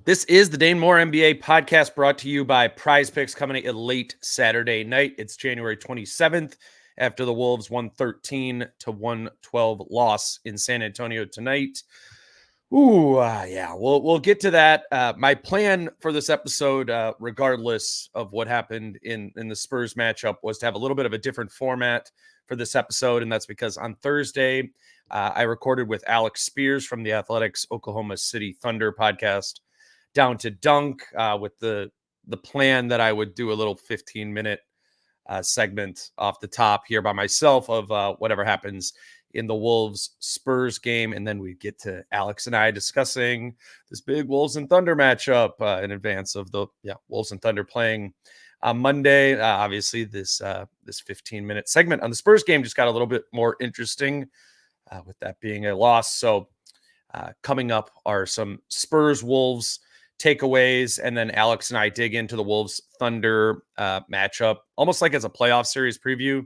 This is the Dane Moore NBA podcast brought to you by Prize Picks, coming at late Saturday night. It's January 27th after the Wolves 113 to 112 loss in San Antonio tonight. We'll get to that. My plan for this episode, regardless of what happened in the Spurs matchup, was to have a little bit of a different format for this episode, and that's because on Thursday, I recorded with Alex Speers from the Athletics Oklahoma City Thunder podcast, Down to Dunk, with the plan that I would do a little 15-minute segment off the top here by myself of whatever happens in the Wolves Spurs game. And then we get to Alex and I discussing this big Wolves and Thunder matchup in advance of the Wolves and Thunder playing on Monday. Obviously, this 15-minute segment on the Spurs game just got a little bit more interesting with that being a loss. So coming up are some Spurs Wolves takeaways, and then Alex and I dig into the Wolves Thunder matchup almost like as a playoff series preview.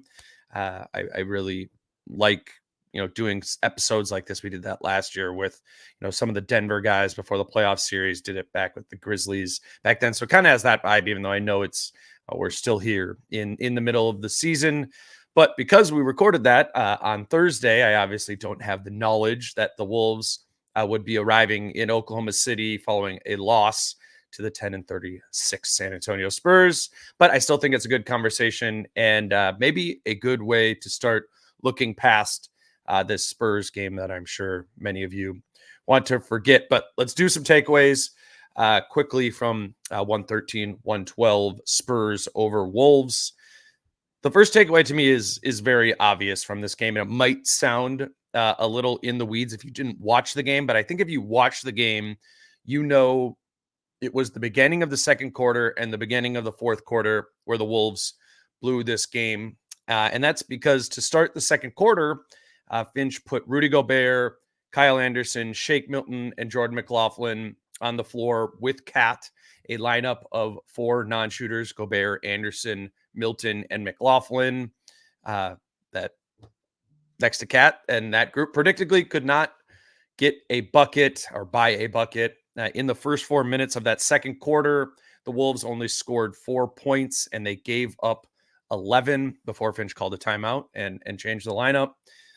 I really like doing episodes like this. We did that last year with some of the Denver guys before the playoff series, did it back with the Grizzlies back then, so it kind of has that vibe, even though I know it's we're still here in the middle of the season. But because we recorded that on Thursday, I obviously don't have the knowledge that the Wolves would be arriving in Oklahoma City following a loss to the 10-36 San Antonio Spurs. But I still think it's a good conversation and maybe a good way to start looking past this Spurs game that I'm sure many of you want to forget. But let's do some takeaways quickly from 113-112 Spurs over Wolves. The first takeaway to me is very obvious from this game, and it might sound a little in the weeds if you didn't watch the game, but I think if you watch the game, it was the beginning of the second quarter and the beginning of the fourth quarter where the Wolves blew this game. And that's because to start the second quarter, Finch put Rudy Gobert, Kyle Anderson, Shake Milton, and Jordan McLaughlin on the floor with Cat, a lineup of four non-shooters: Gobert, Anderson, Milton, and McLaughlin. That next to Cat and that group predictably could not get a bucket or buy a bucket. In the first 4 minutes of that second quarter, the Wolves only scored 4 points and they gave up 11 before Finch called a timeout and changed the lineup.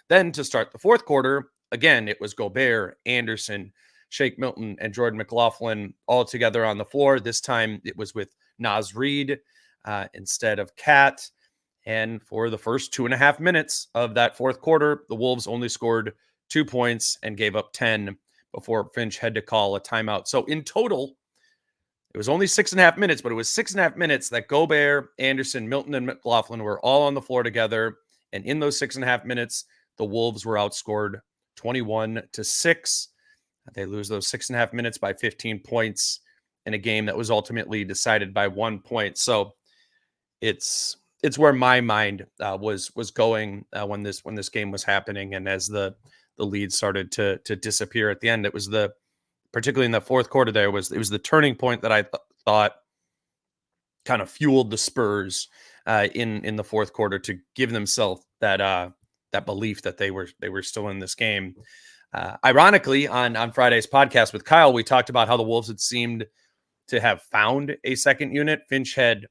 Then to start the fourth quarter, again, it was Gobert, Anderson, Shake Milton, and Jordan McLaughlin all together on the floor. This time it was with Naz Reid instead of Cat. And for the first 2.5 minutes of that fourth quarter, the Wolves only scored 2 points and gave up 10 before Finch had to call a timeout. So in total, it was only 6.5 minutes, but it was 6.5 minutes that Gobert, Anderson, Milton, and McLaughlin were all on the floor together. And in those 6.5 minutes, the Wolves were outscored 21-6. They lose those 6.5 minutes by 15 points in a game that was ultimately decided by 1 point. So it's where my mind was going when this game was happening, and as the lead started to disappear at the end, it was particularly in the fourth quarter it was the turning point that I thought kind of fueled the Spurs in the fourth quarter to give themselves that belief that they were still in this game. Ironically, on Friday's podcast with Kyle, we talked about how the Wolves had seemed to have found a second unit. Finch had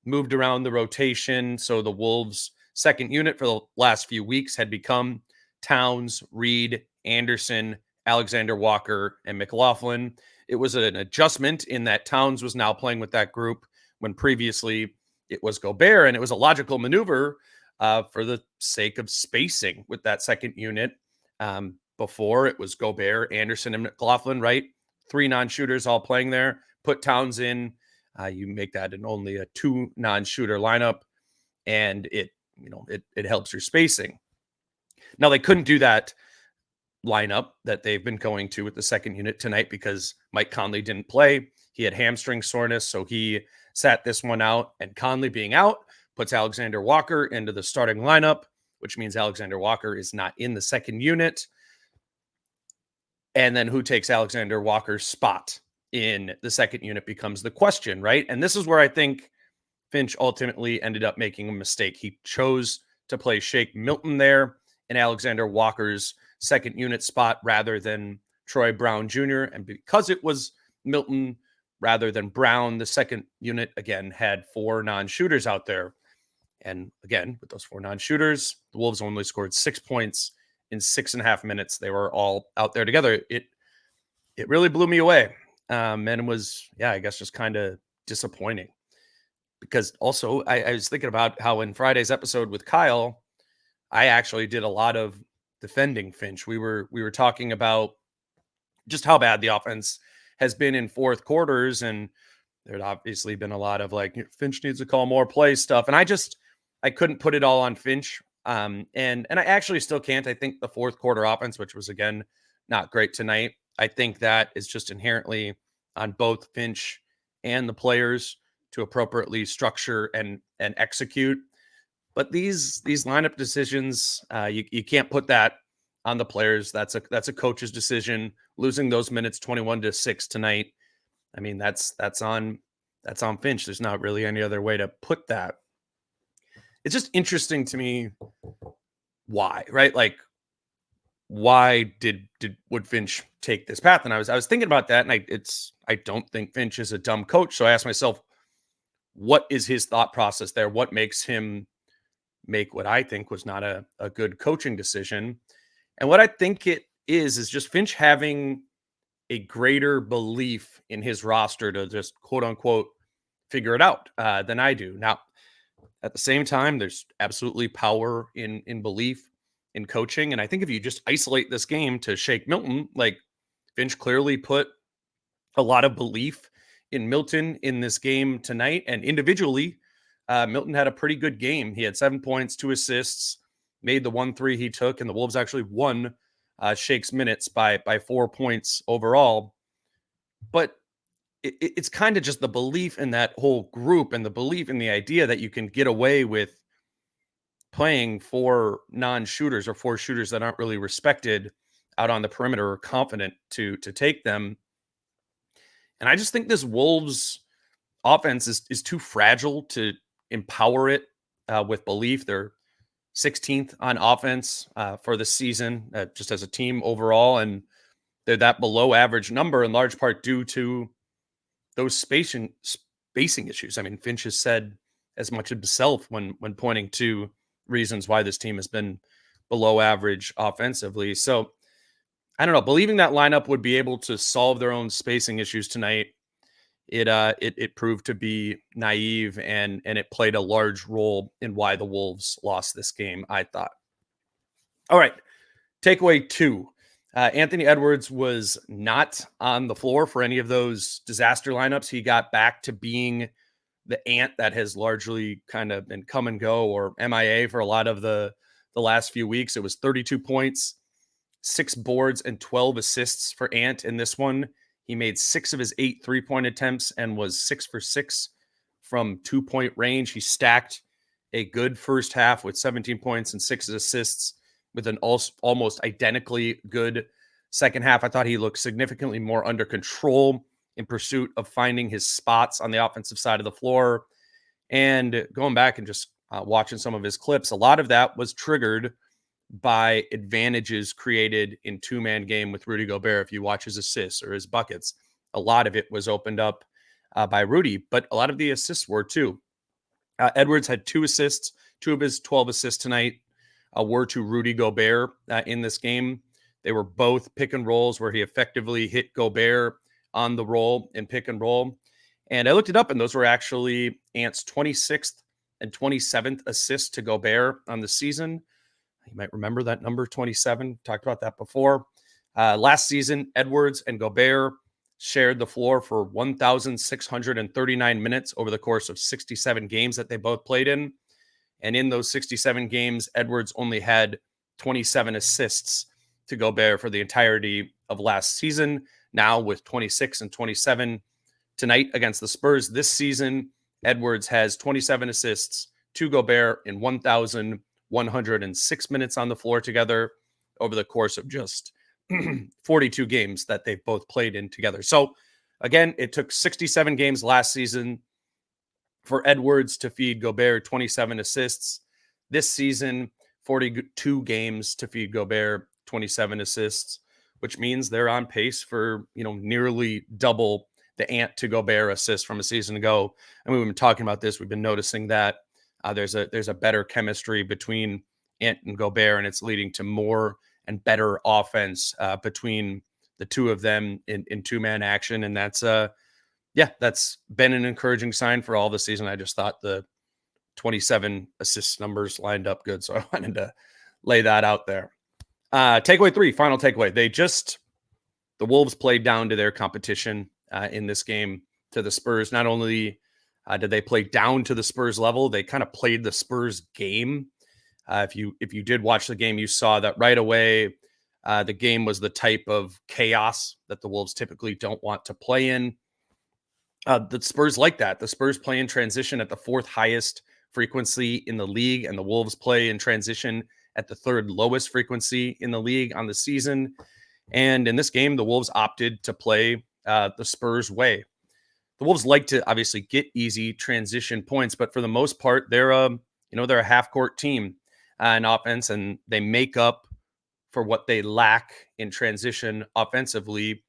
moved around the rotation, so the Wolves' second unit for the last few weeks had become Towns, Reid, Anderson, Alexander Walker, and McLaughlin. It was an adjustment in that Towns was now playing with that group when previously it was Gobert, and it was a logical maneuver for the sake of spacing with that second unit. Before it was Gobert, Anderson, and McLaughlin, right? 3 non-shooters all playing there. Put Towns in. You make that in only a 2 non-shooter lineup, and it helps your spacing. Now, they couldn't do that lineup that they've been going to with the second unit tonight because Mike Conley didn't play. He had hamstring soreness, so he sat this one out. And Conley being out puts Alexander Walker into the starting lineup, which means Alexander Walker is not in the second unit. And then who takes Alexander Walker's spot in the second unit becomes the question, right? And this is where I think Finch ultimately ended up making a mistake. He chose to play Shake Milton there in Alexander Walker's second unit spot rather than Troy Brown Jr. And because it was Milton rather than Brown. The second unit, again, had 4 non-shooters out there. And again, with those 4 non-shooters, the Wolves only scored 6 points in 6.5 minutes. They were all out there together. It really blew me away. And it was, I guess just kind of disappointing. Because also I was thinking about how in Friday's episode with Kyle, I actually did a lot of defending Finch. We were talking about just how bad the offense has been in fourth quarters, and there'd obviously been a lot of like Finch needs to call more play stuff, and I couldn't put it all on Finch, and I actually still can't. I think the fourth quarter offense, which was again not great tonight, I think that is just inherently on both Finch and the players to appropriately structure and execute. But these lineup decisions, you can't put that on the players. That's a coach's decision. Losing those minutes 21-6 tonight, I mean that's on Finch. There's not really any other way to put that. It's just interesting to me why, right? Like why would Finch take this path? And I was thinking about that, and I don't think Finch is a dumb coach. So I asked myself, what is his thought process there? What makes him make what I think was not a good coaching decision? And what I think it is just Finch having a greater belief in his roster to just quote unquote figure it out than I do. Now, at the same time, there's absolutely power in belief in coaching. And I think if you just isolate this game to Shake Milton, like Finch clearly put a lot of belief in Milton in this game tonight. And individually, Milton had a pretty good game. He had 7 points, 2 assists, made the 1 3 he took, and the Wolves actually won Shake's minutes by 4 points overall. But it's kind of just the belief in that whole group and the belief in the idea that you can get away with playing 4 non-shooters or 4 shooters that aren't really respected out on the perimeter or confident to take them. And I just think this Wolves offense is too fragile to empower it with belief. They're 16th on offense for the season, just as a team overall. And they're that below average number in large part due to those spacing issues. I mean, Finch has said as much himself when pointing to reasons why this team has been below average offensively. So I don't know, believing that lineup would be able to solve their own spacing issues tonight, it proved to be naive, and it played a large role in why the Wolves lost this game, I thought. All right, takeaway 2. Anthony Edwards was not on the floor for any of those disaster lineups. He got back to being the ant that has largely kind of been come and go or MIA for a lot of the last few weeks. It was 32 points, 6 boards, and 12 assists for Ant in this one. He made 6 of his 8 3-point attempts and was 6 for 6 from 2-point range. He stacked a good first half with 17 points and 6 assists with an almost identically good second half. I thought he looked significantly more under control in pursuit of finding his spots on the offensive side of the floor. And going back and just watching some of his clips, a lot of that was triggered by advantages created in 2-man game with Rudy Gobert. If you watch his assists or his buckets, a lot of it was opened up by Rudy, but a lot of the assists were too. Edwards had 2 assists. 2 of his 12 assists tonight were to Rudy Gobert in this game. They were both pick and rolls where he effectively hit Gobert on the roll in pick and roll. And I looked it up, and those were actually Ant's 26th and 27th assists to Gobert on the season. You might remember that number 27. Talked about that before. Last season, Edwards and Gobert shared the floor for 1,639 minutes over the course of 67 games that they both played in. And in those 67 games, Edwards only had 27 assists to Gobert for the entirety of last season. Now with 26 and 27 tonight against the Spurs this season, Edwards has 27 assists to Gobert in 1,106 minutes on the floor together over the course of just 42 games that they've both played in together. So again, it took 67 games last season for Edwards to feed Gobert 27 assists. This season, 42 games to feed Gobert 27 assists, which means they're on pace for, nearly double the Ant to Gobert assist from a season ago. And we've been talking about this. We've been noticing that there's a better chemistry between Ant and Gobert, and it's leading to more and better offense between the two of them in two-man action. And that's been an encouraging sign for all the season. I just thought the 27 assist numbers lined up good, so I wanted to lay that out there. Takeaway 3, final takeaway. The Wolves played down to their competition in this game to the Spurs. Not only did they play down to the Spurs level, they kind of played the Spurs game. If you did watch the game, you saw that right away. The game was the type of chaos that the Wolves typically don't want to play in. The Spurs like that. The Spurs play in transition at the 4th highest frequency in the league, and the Wolves play in transition at the 3rd lowest frequency in the league on the season. And in this game, the Wolves opted to play the Spurs way. The Wolves like to obviously get easy transition points, but for the most part, they're a half-court team in offense, and they make up for what they lack in transition offensively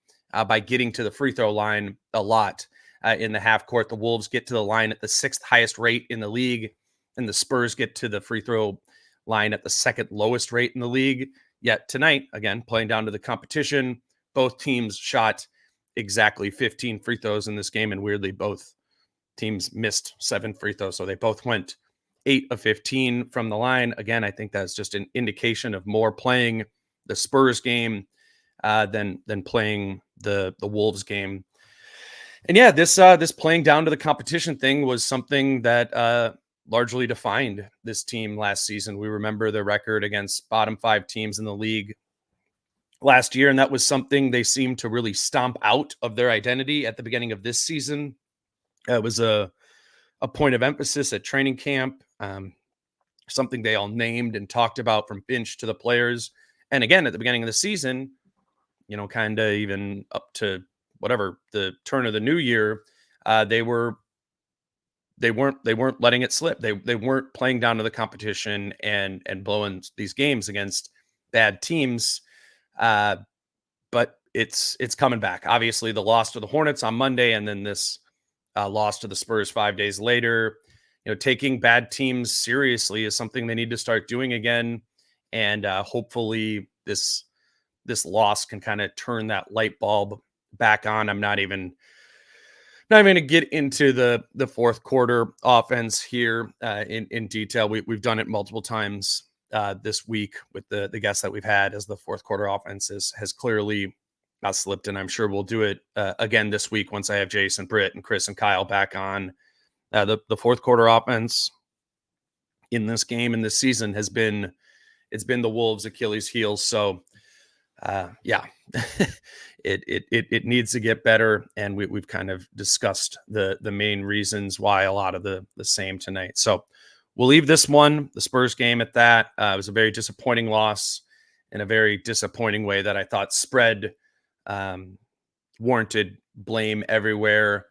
by getting to the free throw line a lot. In the half court, the Wolves get to the line at the 6th highest rate in the league, and the Spurs get to the free throw line at the 2nd lowest rate in the league. Yet tonight, again, playing down to the competition, both teams shot exactly 15 free throws in this game, and weirdly, both teams missed 7 free throws, so they both went 8 of 15 from the line. Again, I think that's just an indication of more playing the Spurs game than playing the Wolves game. And yeah, this playing down to the competition thing was something that largely defined this team last season. We remember the record against bottom 5 teams in the league last year, and that was something they seemed to really stomp out of their identity at the beginning of this season. It was a point of emphasis at training camp, something they all named and talked about from bench to the players. And again, at the beginning of the season, kind of even up to whatever the turn of the new year, they weren't letting it slip. They weren't playing down to the competition and blowing these games against bad teams. But it's coming back. Obviously, the loss to the Hornets on Monday, and then this loss to the Spurs 5 days later. Taking bad teams seriously is something they need to start doing again, and hopefully this loss can kind of turn that light bulb back on. I'm not even going to get into the fourth quarter offense here in detail. We've done it multiple times this week with the guests that we've had, as the fourth quarter offense has clearly slipped, and I'm sure we'll do it again this week once I have Jason, Britt, and Chris and Kyle back on. The fourth quarter offense in this game and this season has been the Wolves' Achilles heel. So it needs to get better, and we've kind of discussed the main reasons why, a lot of the same tonight. So we'll leave this one, the Spurs game, at that. It was a very disappointing loss in a very disappointing way that I thought spread warranted blame everywhere.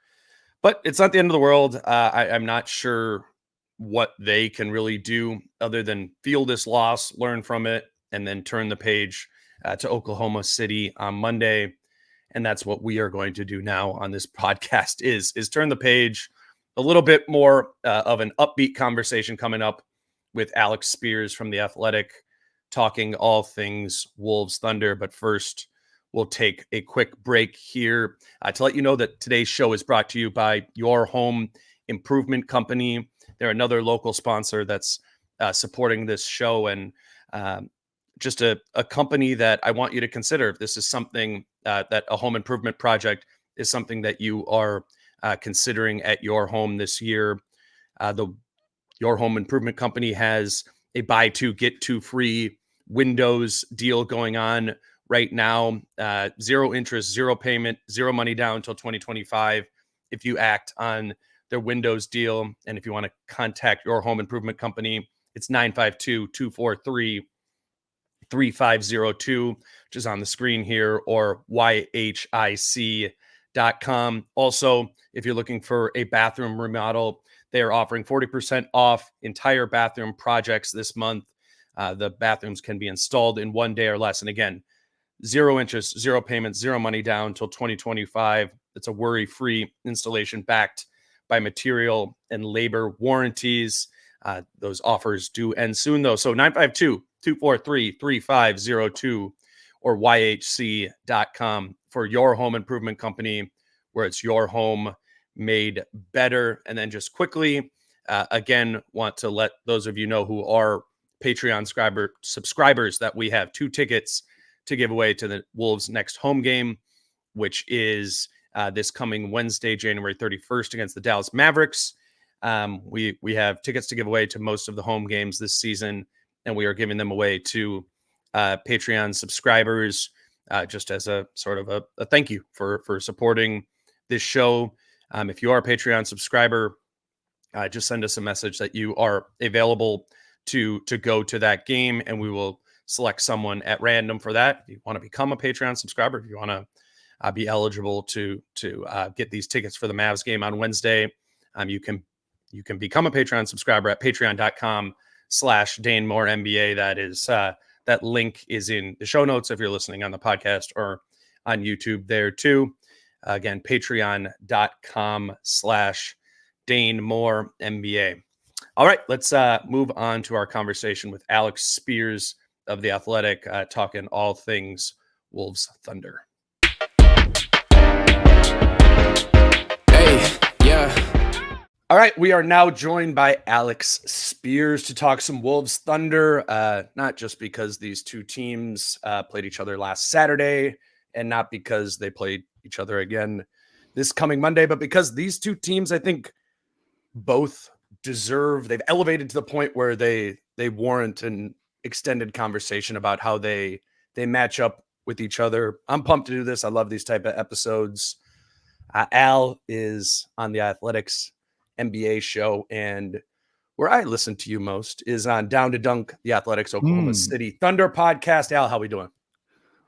But it's not the end of the world. I'm not sure what they can really do other than feel this loss, learn from it, and then turn the page to Oklahoma City on Monday. And that's what we are going to do now on this podcast is turn the page. A little bit more of an upbeat conversation coming up with Alex Speers from The Athletic, talking all things Wolves Thunder. But first, we'll take a quick break here to let you know that today's show is brought to you by Your Home Improvement Company. They're another local sponsor that's supporting this show, and just a company that I want you to consider if this is something that a home improvement project is something that you are considering at your home this year. Your Home Improvement Company has a buy two, get two free windows deal going on right now. 0 interest, 0 payment, 0 money down until 2025 if you act on their windows deal. And if you want to contact Your Home Improvement Company, it's 952-243-3502, which is on the screen here, or yhic.com. Also, if you're looking for a bathroom remodel, they are offering 40% off entire bathroom projects this month. The bathrooms can be installed in 1 day or less. And again, 0 interest, 0 payments, 0 money down until 2025. It's a worry-free installation backed by material and labor warranties. Those offers do end soon, though. So 952-243-3502 or yhc.com for your home improvement company, where it's your home made better. And then just quickly, again, want to let those of you know who are Patreon subscribers that we have 2 tickets to give away to the Wolves' next home game, which is this coming Wednesday, January 31st against the Dallas Mavericks. We have tickets to give away to most of the home games this season, and we are giving them away to Patreon subscribers just as a sort of a thank you for supporting this show. If you are a Patreon subscriber, just send us a message that you are available to go to that game, and we will select someone at random for that. If you want to become a Patreon subscriber, if you want to be eligible to get these tickets for the Mavs game on Wednesday, you can become a Patreon subscriber at patreon.com/DaneMoreNBA. That is that link is in the show notes if you're listening on the podcast or on YouTube there too. Again, patreon.com/DaneMoreNBA. All right, let's move on to our conversation with Alex Speers of The Athletic, talking all things Wolves Thunder. Hey, yeah. All right, we are now joined by Alex Speers to talk some Wolves Thunder, not just because these two teams played each other last Saturday and not because they played each other again this coming Monday, but because these two teams, I think, both they've elevated to the point where they warrant an extended conversation about how they match up with each other. I'm pumped to do this. I love these type of episodes. Al is on the Athletics NBA show, and where I listen to you most is on Down to Dunk, the Athletics Oklahoma City Thunder podcast. Al, how we doing?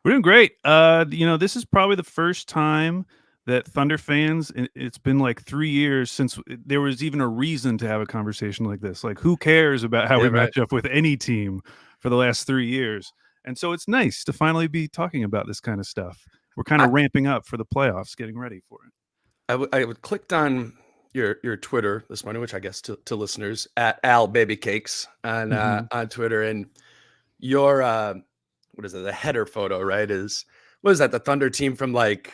We're doing great. This is probably the first time that Thunder fans, it's been like 3 years since there was even a reason to have a conversation like this. Like, who cares about how we match up with any team for the last 3 years? And so it's nice to finally be talking about this kind of stuff. We're kind of ramping up for the playoffs, getting ready for it. I clicked on your Twitter this morning, which I guess to listeners at Al Baby Cakes on Twitter, and your what is it? The header photo, right? What is that? The Thunder team from like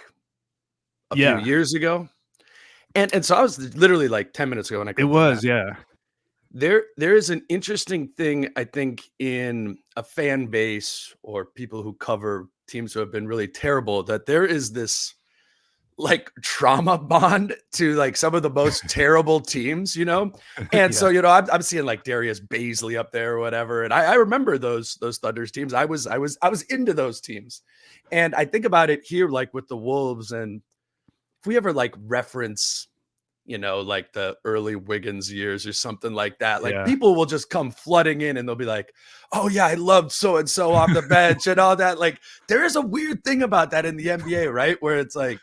a few years ago, and so I was literally like 10 minutes ago when I clicked on that. There is an interesting thing, I think, in a fan base or people who cover teams who have been really terrible, that there is this like trauma bond to like some of the most terrible teams, And so, I'm seeing like Darius Baisley up there or whatever. And I remember those Thunders teams. I was into those teams. And I think about it here, like with the Wolves, and if we ever like reference, like the early Wiggins years or something like that, like people will just come flooding in and they'll be like, oh yeah, I loved so-and-so off the bench and all that. Like there is a weird thing about that in the NBA, right? Where it's like,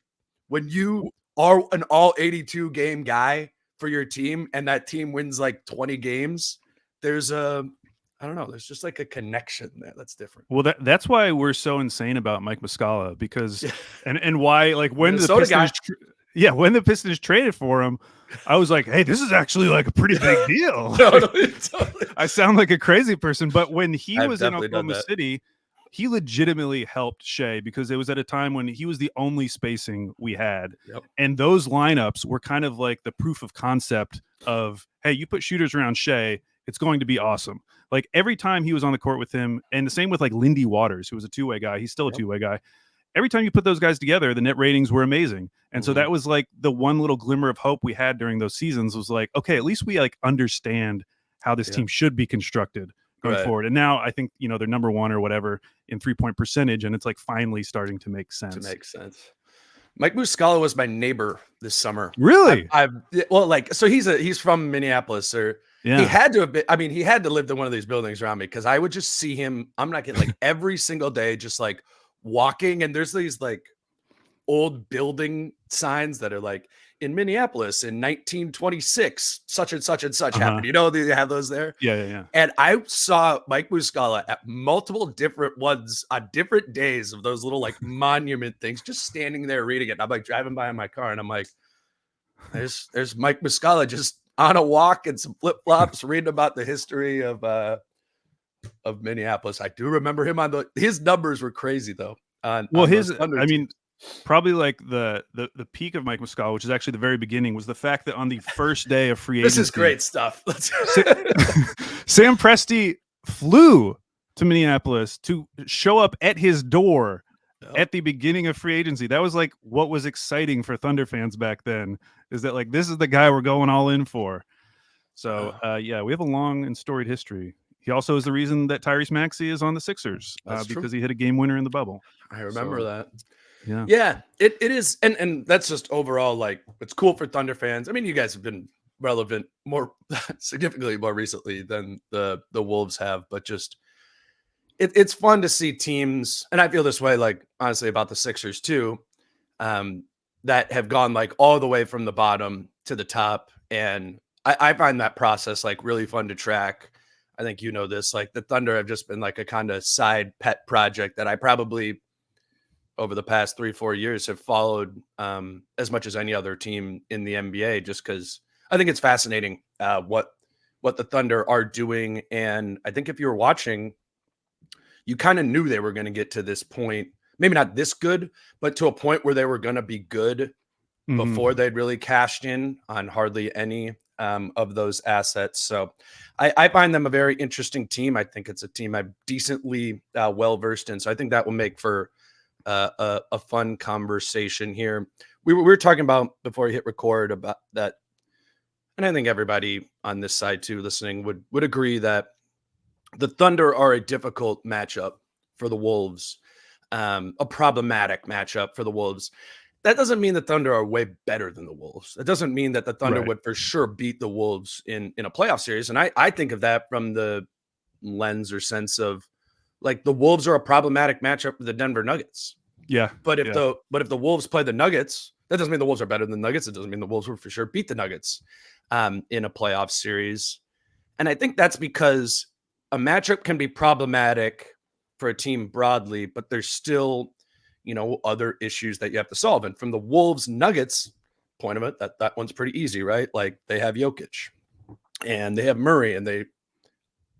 when you are an all 82 game guy for your team and that team wins like 20 games, there's just like a connection there that's different. Well, that's why we're so insane about Mike Muscala, because and why, like, when the Pistons traded for him, I was like, hey, this is actually like a pretty big deal. Totally. I sound like a crazy person, but when he was in Oklahoma City, he legitimately helped Shea, because it was at a time when he was the only spacing we had. Yep. And those lineups were kind of like the proof of concept of, hey, you put shooters around Shea, it's going to be awesome. Like every time he was on the court with him, and the same with like Lindy Waters, who was a two-way guy. He's still a two-way guy. Every time you put those guys together, the net ratings were amazing. And so that was like the one little glimmer of hope we had during those seasons, was like, okay, at least we like understand how this team should be constructed going forward. And now I think, they're number one or whatever in 3-point percentage, and it's like finally starting to make sense. Mike Muscala was my neighbor this summer. Really? So he's from Minneapolis, or he had to have been. I mean, he had to live in one of these buildings around me, because I would just see him. I'm not kidding, like every single day, just like walking, and there's these like old building signs that are like, in Minneapolis in 1926, such and such and such happened. You know, they have those there. Yeah. And I saw Mike Muscala at multiple different ones on different days of those little like monument things, just standing there reading it. And I'm like driving by in my car and I'm like, there's Mike Muscala just on a walk and some flip flops reading about the history of Minneapolis. I do remember him his numbers were crazy though. Probably like the peak of Mike Muscala, which is actually the very beginning, was the fact that on the first day of free agency, this is great stuff. Sam Presti flew to Minneapolis to show up at his door at the beginning of free agency. That was like what was exciting for Thunder fans back then, is that like this is the guy we're going all in for. So we have a long and storied history. He also is the reason that Tyrese Maxey is on the Sixers because he hit a game winner in the bubble. I remember that. Yeah, it is, and that's just overall like it's cool for Thunder fans. I mean, you guys have been relevant more significantly more recently than the Wolves have, but just it's fun to see teams, and I feel this way like honestly about the Sixers too, that have gone like all the way from the bottom to the top, and I find that process like really fun to track. I think you know this, like the Thunder have just been like a kind of side pet project that I probably over the past 3-4 years have followed as much as any other team in the NBA, just because I think it's fascinating what the Thunder are doing. And I think if you were watching, you kind of knew they were going to get to this point, maybe not this good, but to a point where they were going to be good before they'd really cashed in on hardly any of those assets. So I find them a very interesting team. I think it's a team I'm decently well-versed in. So I think that will make for a fun conversation here. We were talking about before we hit record about that, and I think everybody on this side too listening would agree that the Thunder are a difficult matchup for the Wolves, a problematic matchup for the Wolves. That doesn't mean the Thunder are way better than the Wolves. It doesn't mean that the Thunder would for sure beat the Wolves in a playoff series. And I think of that from the lens or sense of like the Wolves are a problematic matchup for the Denver Nuggets. Yeah. But if the Wolves play the Nuggets, that doesn't mean the Wolves are better than the Nuggets. It doesn't mean the Wolves will for sure beat the Nuggets in a playoff series. And I think that's because a matchup can be problematic for a team broadly, but there's still, other issues that you have to solve. And from the Wolves Nuggets point of it, that one's pretty easy, right? Like they have Jokic and they have Murray, and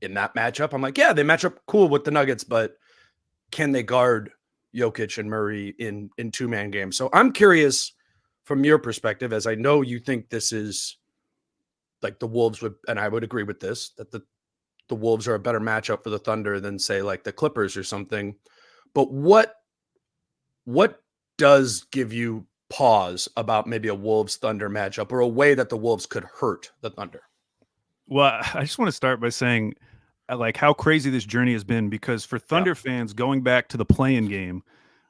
in that matchup, I'm like, yeah, they match up cool with the Nuggets, but can they guard Jokic and Murray in two-man games? So I'm curious from your perspective, as I know you think this is like the Wolves would, and I would agree with this, that the Wolves are a better matchup for the Thunder than say like the Clippers or something. But what does give you pause about maybe a Wolves Thunder matchup or a way that the Wolves could hurt the Thunder? Well, I just want to start by saying like how crazy this journey has been, because for Thunder fans going back to the play-in game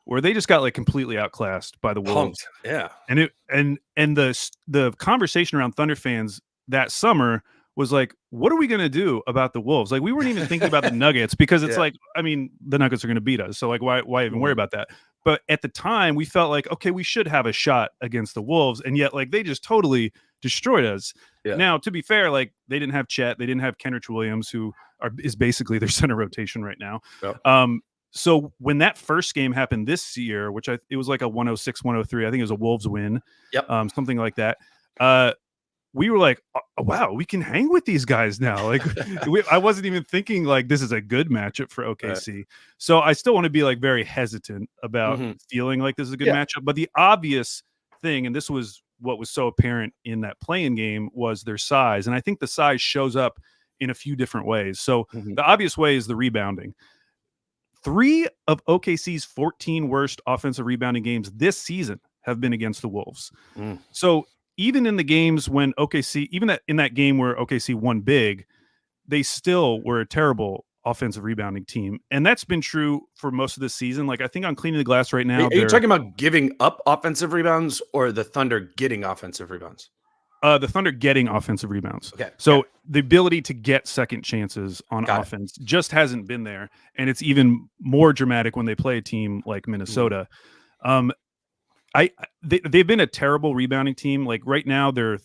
where they just got like completely outclassed by the Wolves. Yeah. And the conversation around Thunder fans that summer was like, what are we going to do about the Wolves? Like we weren't even thinking about the Nuggets because it's like, I mean, the Nuggets are going to beat us. So like, why even worry about that? But at the time we felt like, okay, we should have a shot against the Wolves. And yet like, they just totally destroyed us. Yeah. Now, to be fair, like they didn't have Chet, they didn't have Kenrich Williams, who is basically their center rotation right now. Yep. So when that first game happened this year, which it was like a 106-103, I think it was a Wolves win, something like that. We were like, oh, wow, we can hang with these guys now. Like I wasn't even thinking like this is a good matchup for OKC. Right. So I still want to be like very hesitant about feeling like this is a good matchup. But the obvious thing, and this was what was so apparent in that play-in game, was their size. And I think the size shows up in a few different ways. So the obvious way is the rebounding. 3 of OKC's 14 worst offensive rebounding games this season have been against the Wolves. So even in the games when OKC, in that game where OKC won big, they still were a terrible offensive rebounding team. And that's been true for most of the season. Like I think on Cleaning the Glass right now. Are you talking about giving up offensive rebounds or the Thunder getting offensive rebounds? The Thunder getting offensive rebounds. Okay. So the ability to get second chances on offense just hasn't been there. And it's even more dramatic when they play a team like Minnesota. They've been a terrible rebounding team. Like right now, they're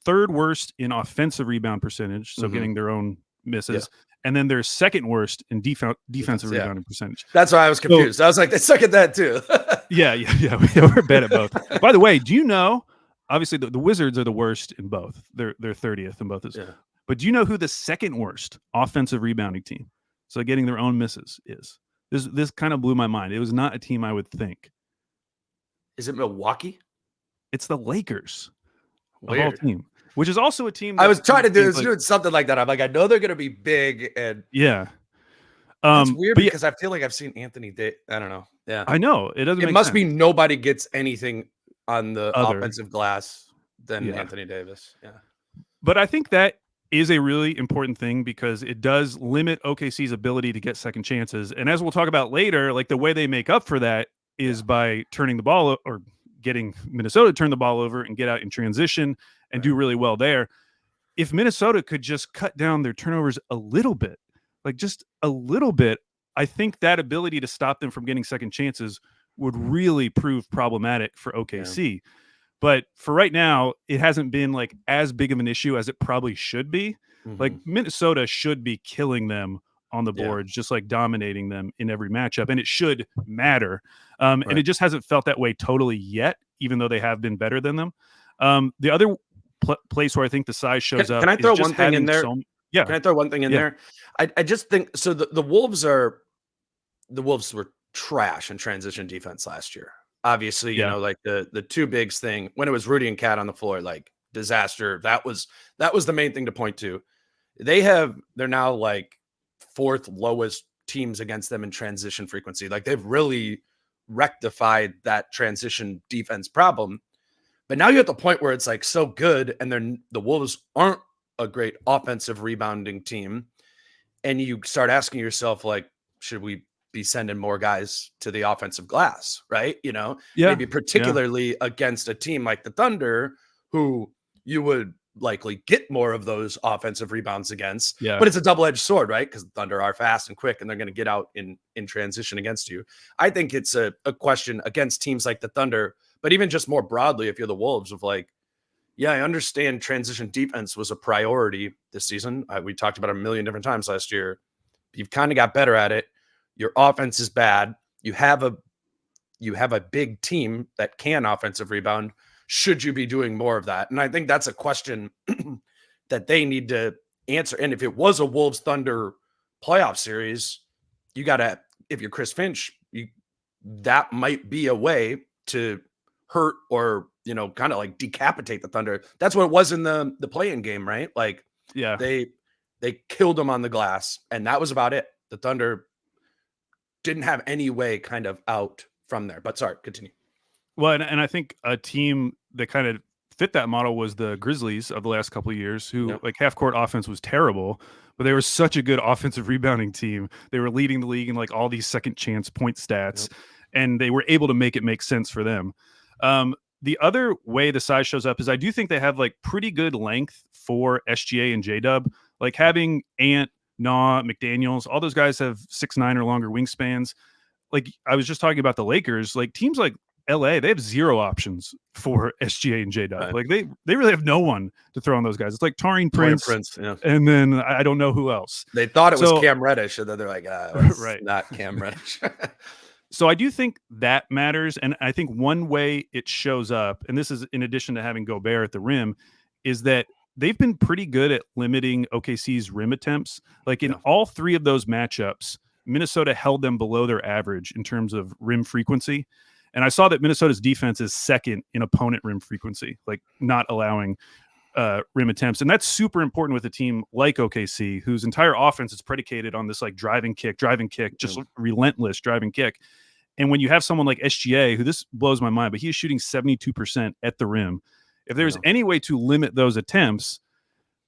third worst in offensive rebound percentage, so getting their own misses, and then they're second worst in defensive rebounding percentage. That's why I was confused. So, I was like, they suck at that too. yeah. We're bad at both. By the way, do you know? Obviously, the Wizards are the worst in both. They're 30th in both. But do you know who the second worst offensive rebounding team, so getting their own misses, is? This kind of blew my mind. It was not a team I would think. Is it Milwaukee? It's the Lakers. Weird. Of all team, which is also a team that I was trying to do doing something like that. I'm like, I know they're going to be big, and it's weird because I feel like I've seen Anthony I don't know. Yeah, I know it doesn't. It must be nobody gets anything on the offensive glass than Anthony Davis. Yeah, but I think that is a really important thing because it does limit OKC's ability to get second chances, and as we'll talk about later, like the way they make up for that is by turning the ball or getting Minnesota to turn the ball over and get out in transition and do really well there. If Minnesota could just cut down their turnovers a little bit, like just a little bit, I think that ability to stop them from getting second chances would really prove problematic for OKC. Yeah. But for right now, it hasn't been like as big of an issue as it probably should be. Like Minnesota should be killing them on the boards, just like dominating them in every matchup, and it should matter. And it just hasn't felt that way totally yet, even though they have been better than them. The other place where I think the size shows up. Can I throw one thing in there? Can I throw one thing in there? I just think so. The Wolves were trash in transition defense last year. Obviously, you know, like the two bigs thing when it was Rudy and Cat on the floor, like disaster. That was the main thing to point to. They're now like fourth lowest teams against them in transition frequency. Like they've really rectified that transition defense problem. But now you're at the point where it's like so good, and the Wolves aren't a great offensive rebounding team. And you start asking yourself, like, should we be sending more guys to the offensive glass, right? You know, maybe particularly against a team like the Thunder, who you would likely get more of those offensive rebounds against. But it's a double-edged sword, right? Because the Thunder are fast and quick, and they're going to get out in transition against you. I think it's a question against teams like the Thunder, but even just more broadly, if you're the Wolves, of like, yeah, I understand transition defense was a priority this season. We talked about it a million different times last year. You've kind of got better at it. Your offense is bad. You have a big team that can offensive rebound. Should you be doing more of that? And I think that's a question that they need to answer. And if it was a Wolves Thunder playoff series, you got to, if you're Chris Finch, that might be a way to hurt or, you know, kind of like decapitate the Thunder. That's what it was in the play-in game, right? Like, they killed them on the glass, and that was about it. The Thunder didn't have any way kind of out from there. But sorry, continue. Well, and I think a team that kind of fit that model was the Grizzlies of the last couple of years, who like half-court offense was terrible, but they were such a good offensive rebounding team. They were leading the league in like all these second chance point stats, and they were able to make it make sense for them. The other way the size shows up is I do think they have like pretty good length for SGA and J-Dub. Like having Ant, Nah, McDaniels, all those guys have 6'9" or longer wingspans. Like I was just talking about the Lakers, like teams like LA, they have zero options for SGA and J-Dub. Right. Like they really have no one to throw on those guys. It's like Taurean Prince, and then I don't know who else. They thought it was Cam Reddish, and then they're like, it's not Cam Reddish. So I do think that matters. And I think one way it shows up, and this is in addition to having Gobert at the rim, is that they've been pretty good at limiting OKC's rim attempts. Like in all three of those matchups, Minnesota held them below their average in terms of rim frequency. And I saw that Minnesota's defense is second in opponent rim frequency, like not allowing rim attempts. And that's super important with a team like OKC, whose entire offense is predicated on this like driving kick, just relentless driving kick. And when you have someone like SGA, who this blows my mind, but he is shooting 72% at the rim. If there's any way to limit those attempts,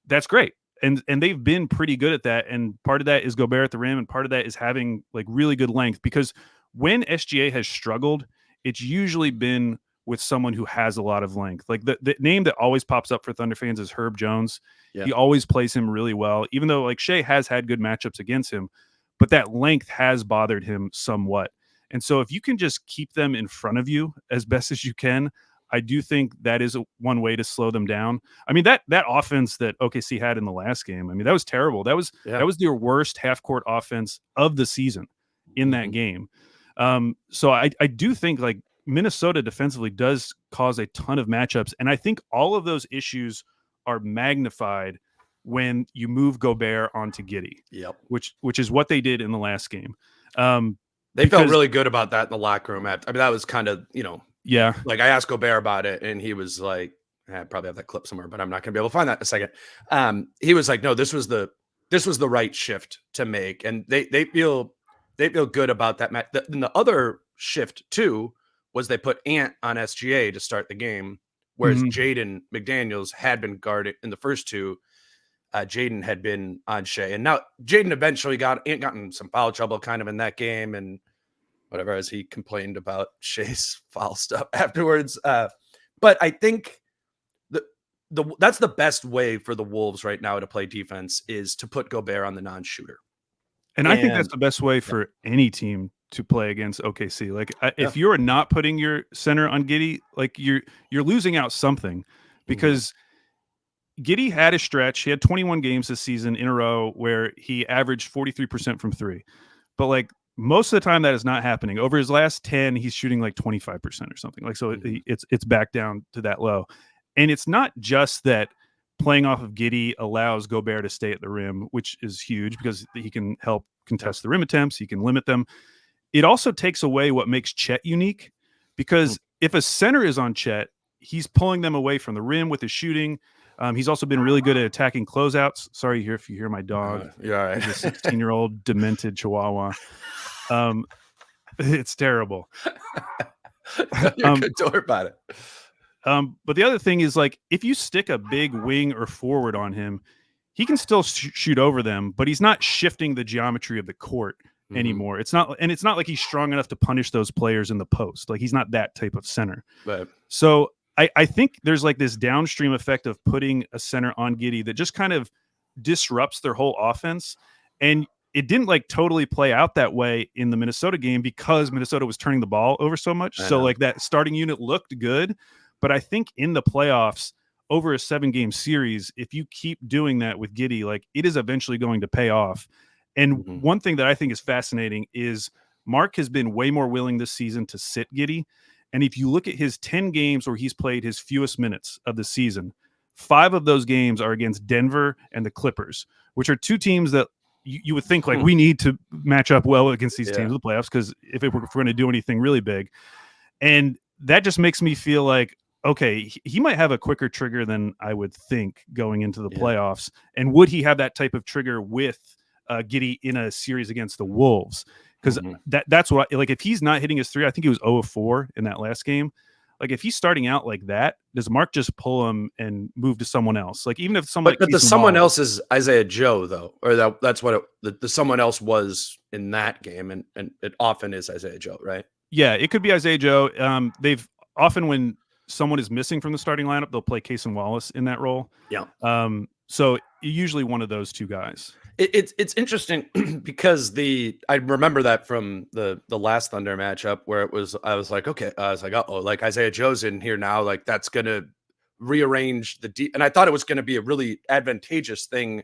that's great. And they've been pretty good at that. And part of that is Gobert at the rim, and part of that is having like really good length, because when SGA has struggled, it's usually been with someone who has a lot of length. Like the name that always pops up for Thunder fans is Herb Jones. Yeah. He always plays him really well, even though like Shea has had good matchups against him, but that length has bothered him somewhat. And so if you can just keep them in front of you as best as you can, I do think that is one way to slow them down. I mean, that offense that OKC had in the last game, I mean, that was terrible. That was their worst half court offense of the season in that game. So I do think like Minnesota defensively does cause a ton of matchups. And I think all of those issues are magnified when you move Gobert onto Giddey. Yep. Which is what they did in the last game. They felt really good about that in the locker room. I mean, that was kind of, yeah. Like I asked Gobert about it and he was like, I probably have that clip somewhere, but I'm not going to be able to find that in a second. He was like, no, this was the right shift to make. And they feel good about that match. And the other shift too was they put Ant on SGA to start the game, whereas Jaden McDaniels had been guarded in the first two. Jaden had been on Shea, and now Jaden eventually gotten some foul trouble kind of in that game and whatever, as he complained about Shea's foul stuff afterwards. But I think that's the best way for the Wolves right now to play defense is to put Gobert on the non-shooter. And I think that's the best way for any team to play against OKC. Like if you're not putting your center on Giddey, like you're losing out something, because Giddey had a stretch. He had 21 games this season in a row where he averaged 43% from three. But like most of the time that is not happening. Over his last 10, he's shooting like 25% or something. Like so it's back down to that low. And it's not just that playing off of Giddey allows Gobert to stay at the rim, which is huge because he can help contest the rim attempts. He can limit them. It also takes away what makes Chet unique, because if a center is on Chet, he's pulling them away from the rim with his shooting. He's also been really good at attacking closeouts. Sorry if you hear my dog. Yeah, all right. The 16-year-old demented Chihuahua. It's terrible. You're good. Don't worry about it. But the other thing is, like, if you stick a big wing or forward on him, he can still shoot over them, but he's not shifting the geometry of the court anymore. It's not like he's strong enough to punish those players in the post. Like, he's not that type of center. Right. So I think there's like this downstream effect of putting a center on Giddey that just kind of disrupts their whole offense. And it didn't like totally play out that way in the Minnesota game because Minnesota was turning the ball over so much. So like that starting unit looked good. But I think in the playoffs over a 7-game series, if you keep doing that with Giddey, like it is eventually going to pay off. And one thing that I think is fascinating is Mark has been way more willing this season to sit Giddey. And if you look at his 10 games where he's played his fewest minutes of the season, 5 of those games are against Denver and the Clippers, which are two teams that you would think like we need to match up well against these teams in the playoffs, because if we're going to do anything really big. And that just makes me feel like, okay, he might have a quicker trigger than I would think going into the playoffs. And would he have that type of trigger with Giddey in a series against the Wolves? Because that's what, like, if he's not hitting his three, I think he was 0 of 4 in that last game. Like, if he's starting out like that, does Mark just pull him and move to someone else? Like, even if someone, but the someone else is Isaiah Joe, though, or that's what the someone else was in that game, and it often is Isaiah Joe, right? Yeah, it could be Isaiah Joe. They've often, when someone is missing from the starting lineup, they'll play Cason Wallace in that role. Yeah. So usually one of those two guys. It's interesting because I remember that from the last Thunder matchup where I was like, uh-oh, like Isaiah Joe's in here now, like that's gonna rearrange and I thought it was gonna be a really advantageous thing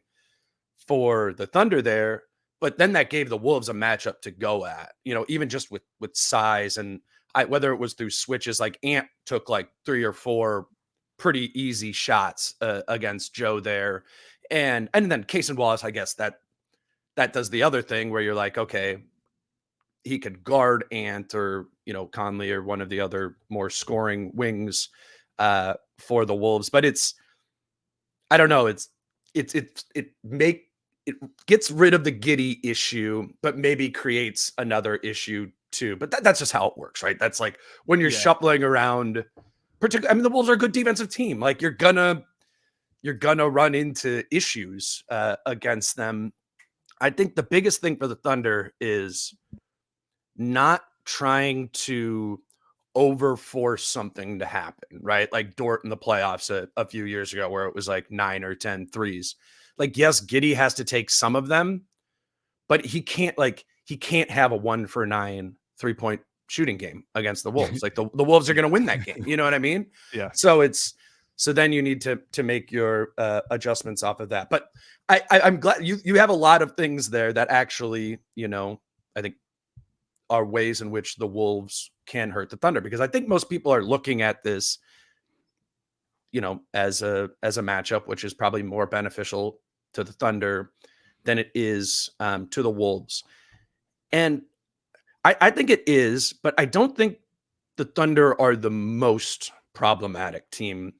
for the Thunder there, but then that gave the Wolves a matchup to go at, even just with size, and whether it was through switches, like Ant took like 3 or 4 pretty easy shots against Joe there. And then Cason Wallace, I guess that does the other thing where you're like, okay, he could guard Ant or, Conley or one of the other more scoring wings for the Wolves. But I don't know. It gets rid of the Giddey issue, but maybe creates another issue too. But that's just how it works, right? That's like when you're shuffling around, particularly, I mean, the Wolves are a good defensive team. Like you're gonna run into issues against them. I think the biggest thing for the Thunder is not trying to overforce something to happen, right? Like Dort in the playoffs a few years ago where it was like 9 or 10 threes. Like, yes, Giddey has to take some of them, but he can't have a 1 for 9 3-point shooting game against the Wolves. Like the Wolves are going to win that game. You know what I mean? Yeah. So then you need to make your adjustments off of that. But I'm glad you have a lot of things there that actually, I think are ways in which the Wolves can hurt the Thunder, because I think most people are looking at this, as a matchup, which is probably more beneficial to the Thunder than it is to the Wolves. And I think it is, but I don't think the Thunder are the most problematic team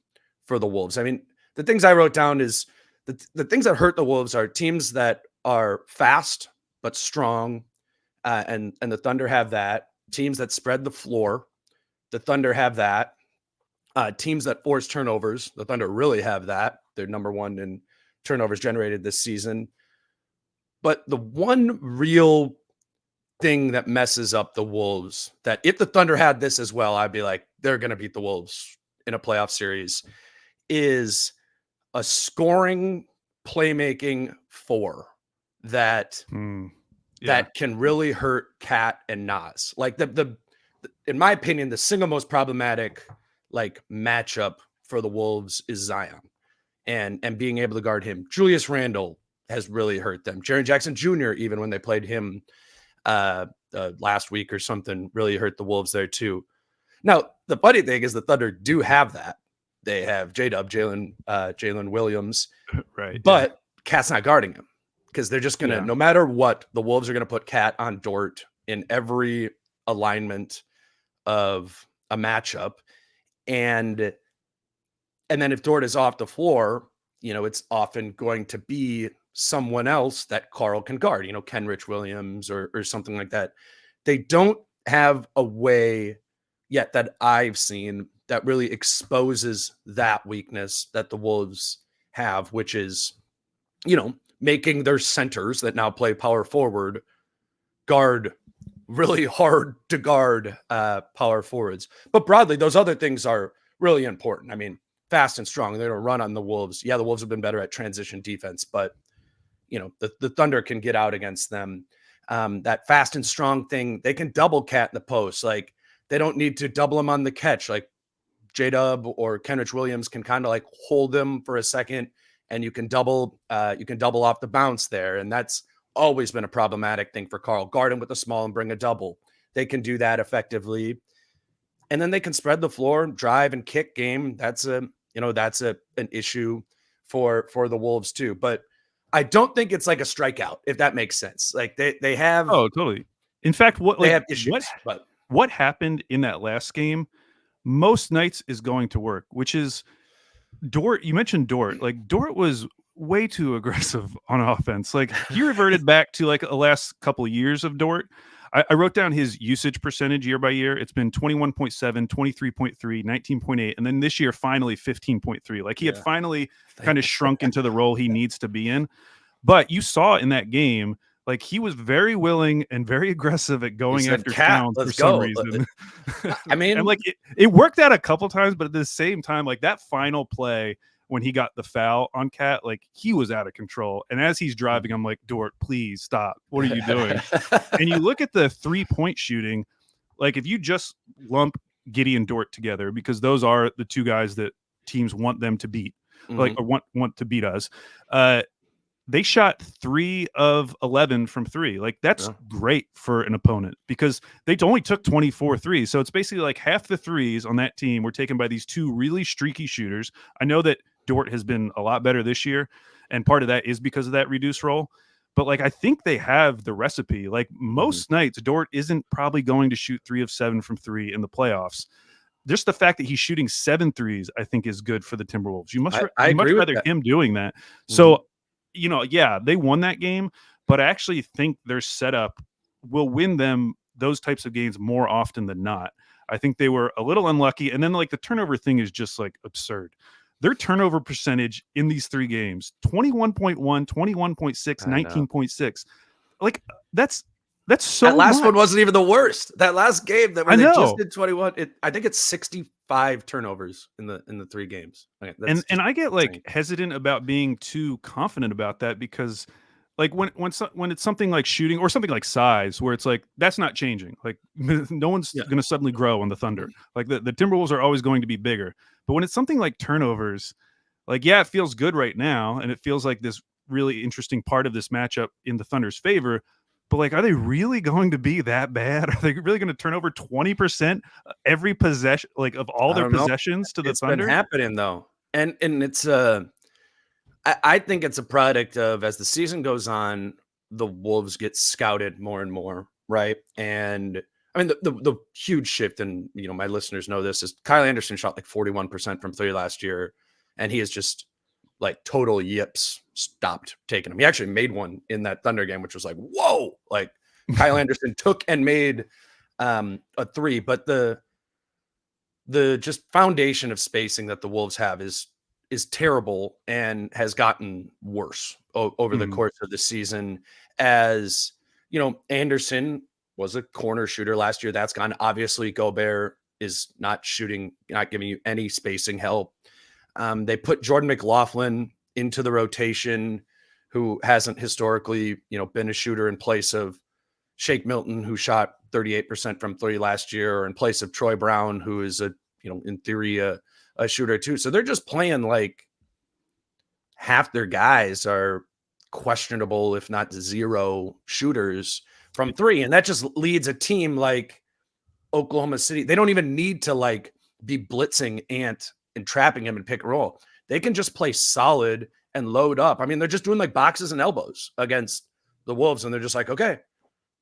for the Wolves. I mean, the things I wrote down is the things that hurt the Wolves are teams that are fast but strong, and the Thunder have that. Teams that spread the floor, the Thunder have that. Teams that force turnovers, the Thunder really have that. They're number one in turnovers generated this season. But the one real thing that messes up the Wolves, that if the Thunder had this as well, I'd be like, they're going to beat the Wolves in a playoff series, is a scoring, playmaking four that can really hurt Cat and Nas. Like the in my opinion, the single most problematic matchup for the Wolves is Zion, and being able to guard him. Julius Randle has really hurt them. Jaren Jackson Jr., even when they played him last week or something, really hurt the Wolves there too. Now, the funny thing is the Thunder do have that. They have J-Dub, Jalen Williams, right? But Cat's not guarding him, because they're just going to, no matter what, the Wolves are going to put Cat on Dort in every alignment of a matchup. And then if Dort is off the floor, it's often going to be someone else that Carl can guard, Kenrich Williams or something like that. They don't have a way yet that I've seen that really exposes that weakness that the Wolves have, which is, making their centers that now play power forward guard really hard to guard power forwards. But broadly, those other things are really important. I mean, fast and strong. They're going to run on the Wolves. Yeah, the Wolves have been better at transition defense, but the Thunder can get out against them. That fast and strong thing, they can double Cat in the post. Like, they don't need to double him on the catch. Like, J-Dub or Kenrich Williams can kind of hold them for a second, and you can double off the bounce there. And that's always been a problematic thing for Carl. Guard him with a small and bring a double. They can do that effectively. And then they can spread the floor, drive and kick game. That's an issue for the Wolves too. But I don't think it's like a strikeout, if that makes sense. Like they have. Oh, totally. In fact, they have issues. What happened in that last game most nights is going to work, which is Dort. You mentioned Dort. Like, Dort was way too aggressive on offense. Like, he reverted back to the last couple of years of Dort. I wrote down his usage percentage year by year. It's been 21.7, 23.3, 19.8, and then this year finally 15.3. Like, he had finally kind of shrunk into the role he needs to be in. But you saw in that game, he was very willing and very aggressive at going after Towns for some reason. I mean, and it worked out a couple times, but at the same time, that final play when he got the foul on Cat, he was out of control. And as he's driving, I'm like, Dort, please stop. What are you doing? And you look at the 3-point shooting, if you just lump Giddey and Dort together, because those are the two guys that teams want them to beat, or want to beat us. They shot 3 of 11 from 3. That's great for an opponent, because they only took 24 threes. So it's basically half the threes on that team were taken by these two really streaky shooters. I know that Dort has been a lot better this year, and part of that is because of that reduced role. But I think they have the recipe. Most nights, Dort isn't probably going to shoot 3 of 7 from 3 in the playoffs. Just the fact that he's shooting 7 threes, I think, is good for the Timberwolves. You much rather him doing that. So, they won that game, but I actually think their setup will win them those types of games more often than not. I think they were a little unlucky. And then the turnover thing is just absurd. Their turnover percentage in these 3 games, 21.1, 21.6, 19.6. That's so that last much. one wasn't even the worst. That last game they just did 21. I think it's 65 turnovers in the 3 games. Okay, and I get hesitant about being too confident about that, because like when it's something like shooting or something like size, where it's like that's not changing. Like no one's Yeah. going to suddenly grow on the Thunder. Like the Timberwolves are always going to be bigger. But when it's something like turnovers, like yeah, it feels good right now, and it feels like this really interesting part of this matchup in the Thunder's favor. But like, are they really going to be that bad? Are they really going to turn over 20% every possession, like of all I their don't know. possessions to the It's been Thunder? happening though. And it's I think it's a product of as the season goes on, the Wolves get scouted more and more, right? And I mean the huge shift, and my listeners know this, is Kyle Anderson shot like 41% from three last year, and he is just like total yips stopped taking them. He actually made one in that Thunder game, which was like, whoa, like Kyle Anderson took and made a three, but the just foundation of spacing that the Wolves have is terrible and has gotten worse over the course of the season. As Anderson was a corner shooter last year. That's gone. Obviously, Gobert is not shooting, not giving you any spacing help. They put Jordan McLaughlin into the rotation, who hasn't historically, been a shooter, in place of Shake Milton, who shot 38% from three last year, or in place of Troy Brown, who is in theory, a shooter too. So they're just playing like half their guys are questionable, if not zero shooters from three. And that just leads a team like Oklahoma City. They don't even need to like be blitzing Ant and trapping him and pick and roll. They can just play solid and load up. I mean, they're just doing like boxes and elbows against the Wolves. And they're just like, okay,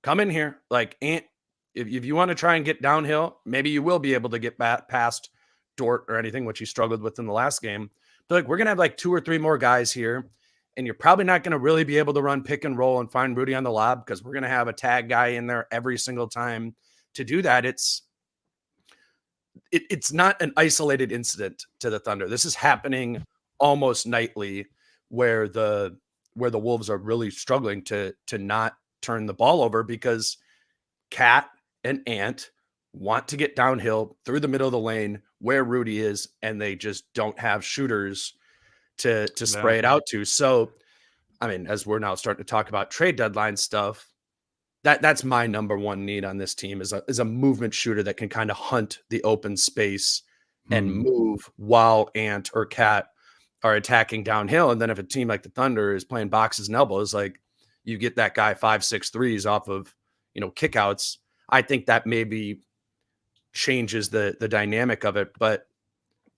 come in here. Like, Ant, if you want to try and get downhill, maybe you will be able to get past Dort or anything, which he struggled with in the last game. But like, we're going to have like two or three more guys here, and you're probably not going to really be able to run pick and roll and find Rudy on the lob, because we're going to have a tag guy in there every single time to do that. It's not an isolated incident to the Thunder. This is happening almost nightly, where the Wolves are really struggling to not turn the ball over, because Cat and Ant want to get downhill through the middle of the lane where Rudy is, and they just don't have shooters to spray it out to. So, I mean, as we're now starting to talk about trade deadline stuff, that's my number one need on this team, is a movement shooter that can kind of hunt the open space and move while Ant or Cat are attacking downhill. And then if a team like the Thunder is playing boxes and elbows, like you get that guy 5-6 threes off of, kickouts. I think that maybe changes the dynamic of it. But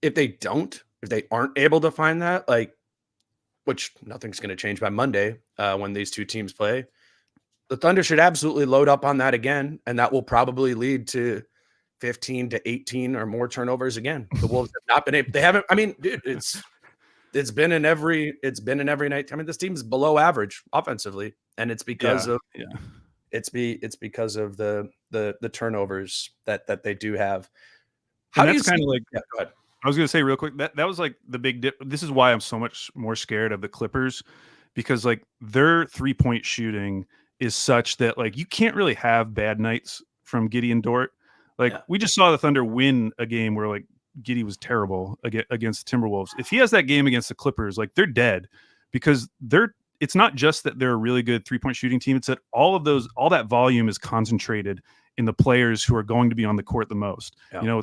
if they aren't able to find that, like, which nothing's going to change by Monday when these two teams play, the Thunder should absolutely load up on that again, and that will probably lead to 15 to 18 or more turnovers again. The Wolves have not been able. They haven't. I mean, dude, it's been in every night. I mean, this team's below average offensively, and it's because of it's because of the turnovers that they do have. How do you kind of like? Yeah, go ahead. I was going to say real quick that was like the big dip. This is why I'm so much more scared of the Clippers, because like their 3-point shooting is such that like you can't really have bad nights from Giddey and Dort. Like we just saw the Thunder win a game where like Giddey was terrible against the Timberwolves. If he has that game against the Clippers, like they're dead, because it's not just that they're a really good 3-point shooting team. It's that all that volume is concentrated in the players who are going to be on the court the most. Yeah.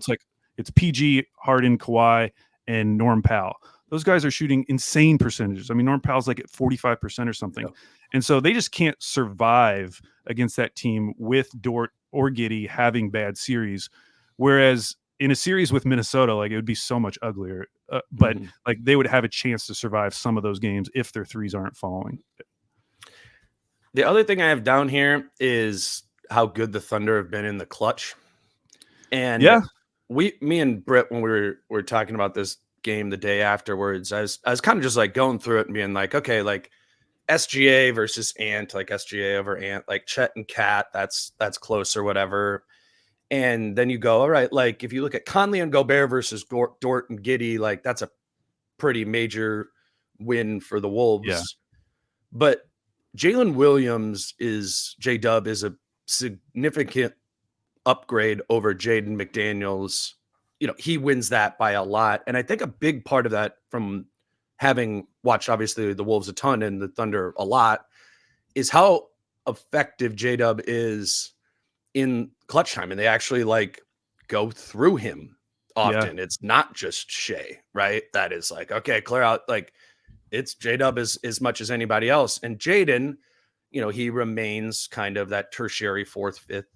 It's PG, Harden, Kawhi, and Norm Powell. Those guys are shooting insane percentages. I mean, Norm Powell's like at 45% or something. Yeah. And so they just can't survive against that team with Dort or Giddey having bad series. Whereas in a series with Minnesota, like it would be so much uglier. But like they would have a chance to survive some of those games if their threes aren't falling. The other thing I have down here is how good the Thunder have been in the clutch. And me and Britt, when we were talking about this game the day afterwards, I was kind of just like going through it and being like, okay, like SGA versus Ant, like SGA over Ant, like Chet and Cat, that's close or whatever. And then you go, all right, like if you look at Conley and Gobert versus Dort and Giddey, like that's a pretty major win for the Wolves. Yeah. But Jalen Williams J-Dub is a significant upgrade over Jaden McDaniels. He wins that by a lot. And I think a big part of that, from having watched obviously the Wolves a ton and the Thunder a lot, is how effective J-Dub is in clutch time, and they actually like go through him often. It's not just Shea, right? That is like, okay, clear out. Like it's J-Dub as much as anybody else. And Jaden, he remains kind of that tertiary fourth, fifth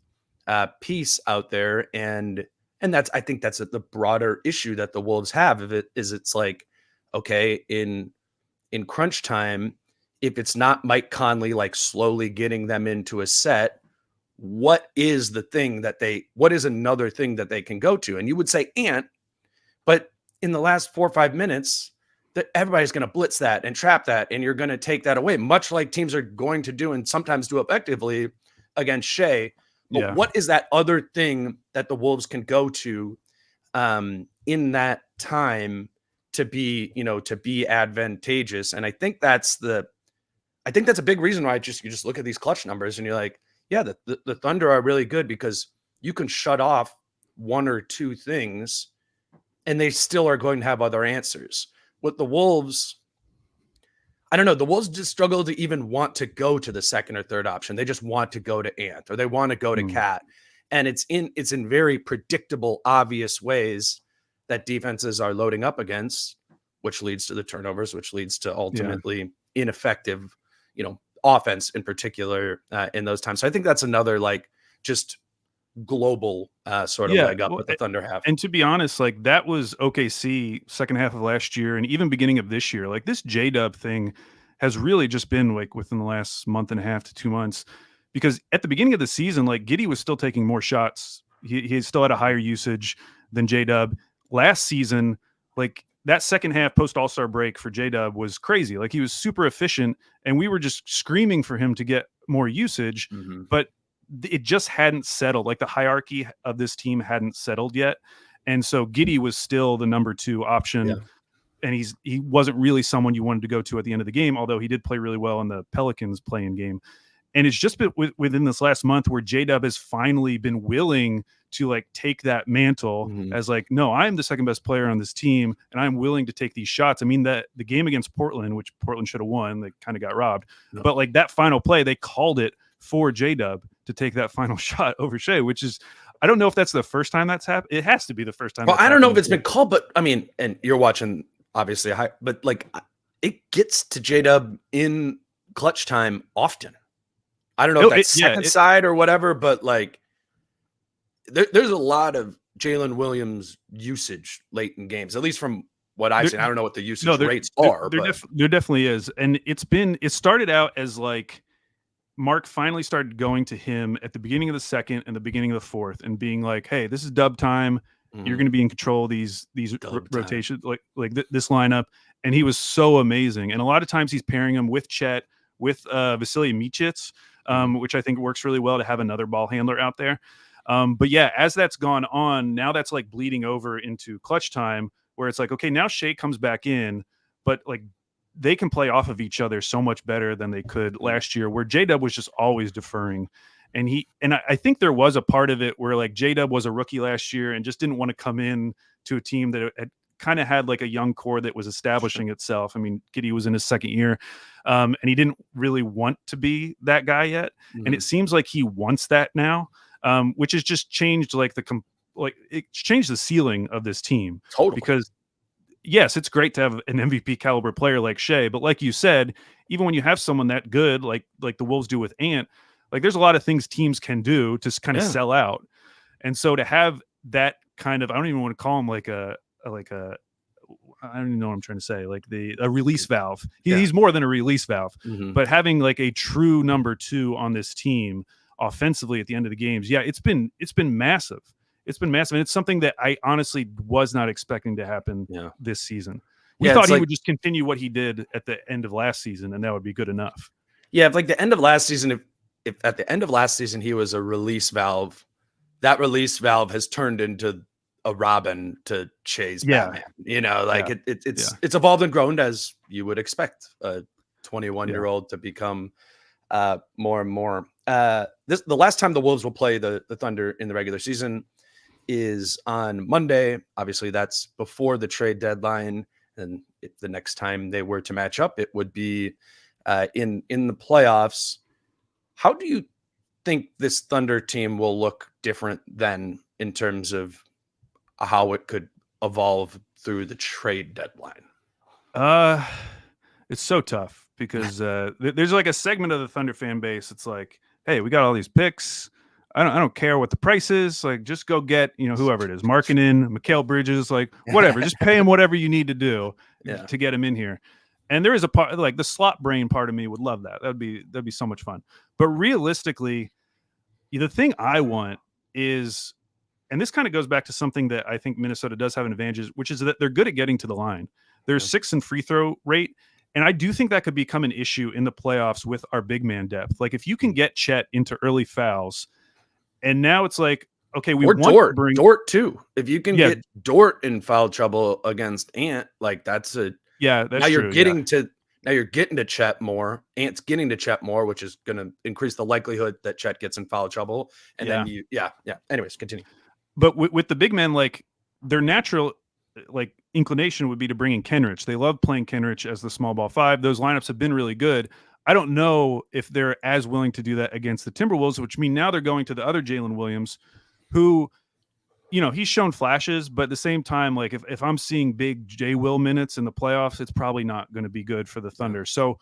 piece out there. And I think that's the broader issue that the Wolves have of it is it's like, okay, in crunch time, if it's not Mike Conley, like slowly getting them into a set, what is another thing that they can go to? And you would say Ant, but in the last 4 or 5 minutes, that everybody's going to blitz that and trap that, and you're going to take that away, much like teams are going to do and sometimes do effectively against Shea. But what is that other thing that the Wolves can go to in that time to be advantageous? And I think that's a big reason why you just look at these clutch numbers and you're like, yeah, the Thunder are really good because you can shut off one or two things and they still are going to have other answers. With the Wolves, I don't know. The Wolves just struggle to even want to go to the second or third option. They just want to go to Ant or they want to go to Cat. And it's in very predictable, obvious ways that defenses are loading up against, which leads to the turnovers, which leads to ultimately ineffective, offense in particular in those times. So I think that's another like just global sort of leg up with the Thunder have. And to be honest, like that was OKC second half of last year and even beginning of this year. Like this J-Dub thing has really just been like within the last month and a half to 2 months, because at the beginning of the season, like Giddey was still taking more shots. He still had a higher usage than J-Dub. Last season, like that second half post All-Star break for J-Dub was crazy. Like he was super efficient and we were just screaming for him to get more usage, but it just hadn't settled. Like the hierarchy of this team hadn't settled yet. And so Giddey was still the number 2 option. And he wasn't really someone you wanted to go to at the end of the game, although he did play really well in the Pelicans playing game. And it's just been within this last month where J-Dub has finally been willing to like take that mantle as like, no, I'm the second best player on this team and I'm willing to take these shots. I mean, that the game against Portland, which Portland should have won, they kind of got robbed. But like that final play, they called it for J-Dub to take that final shot over Shea, which is, I don't know if that's the first time that's happened. It has to be the first time. Well, I don't know if it's been called, but I mean, and you're watching obviously, but like it gets to J-Dub in clutch time often. I don't know if that's second side or whatever, but like there's a lot of Jalen Williams usage late in games, at least from what I've seen. I don't know what the usage rates are. There definitely is. And it started out as like Mark finally started going to him at the beginning of the second and the beginning of the fourth and being like, hey, this is dub time. You're going to be in control of these rotations, like this lineup. And he was so amazing. And a lot of times he's pairing him with Chet, with Vasilij Micic, which I think works really well to have another ball handler out there. But yeah, as that's gone on, now that's like bleeding over into clutch time where it's like, okay, now Shea comes back in, but like they can play off of each other so much better than they could last year, where J-Dub was just always deferring. And I think there was a part of it where like J-Dub was a rookie last year and just didn't want to come in to a team that had kind of had like a young core that was establishing itself. I mean, Giddey was in his second year and he didn't really want to be that guy yet. And it seems like he wants that now, which has just changed it changed the ceiling of this team. Totally. Because yes, it's great to have an MVP caliber player like Shea, but like you said, even when you have someone that good, like the Wolves do with Ant, like there's a lot of things teams can do to kind of sell out. And so to have that kind of, I don't even want to call him like a I don't even know what I'm trying to say, like a release valve. He's more than a release valve, but having like a true number 2 on this team offensively at the end of the games. Yeah, it's been massive. It's been massive. And it's something that I honestly was not expecting to happen this season. We thought he would just continue what he did at the end of last season and that would be good enough. Yeah. If like the end of last season, if at the end of last season, he was a release valve, that release valve has turned into a Robin to Shea's Batman, it's evolved and grown as you would expect a 21-year-old to become more and more. The last time the Wolves will play the Thunder in the regular season is on Monday. Obviously that's before the trade deadline. And if the next time they were to match up, it would be in the playoffs. How do you think this Thunder team will look different then in terms of how it could evolve through the trade deadline? It's so tough because there's like a segment of the Thunder fan base. It's like, hey, we got all these picks. I don't care what the price is. Like, just go get whoever it is, Markkanen, Mikal Bridges, like whatever. Just pay him whatever you need to do to get him in here. And there is a part, like the slot brain part of me would love that. That'd be so much fun. But realistically, the thing I want is, and this kind of goes back to something that I think Minnesota does have an advantage, which is that they're good at getting to the line. They're 6th in free throw rate. And I do think that could become an issue in the playoffs with our big man depth. Like if you can get Chet into early fouls, and now it's like, okay, we want Dort, to bring Dort too. If you can get Dort in foul trouble against Ant, like that's that's now true. you're getting to Chet more. Ant's getting to Chet more, which is going to increase the likelihood that Chet gets in foul trouble. And then Anyways, continue. But with the big men, like their natural like inclination would be to bring in Kenrich. They love playing Kenrich as the small ball 5. Those lineups have been really good. I don't know if they're as willing to do that against the Timberwolves, which mean now they're going to the other Jalen Williams, who, he's shown flashes, but at the same time, like if I'm seeing big J Will minutes in the playoffs, it's probably not going to be good for the Thunder. So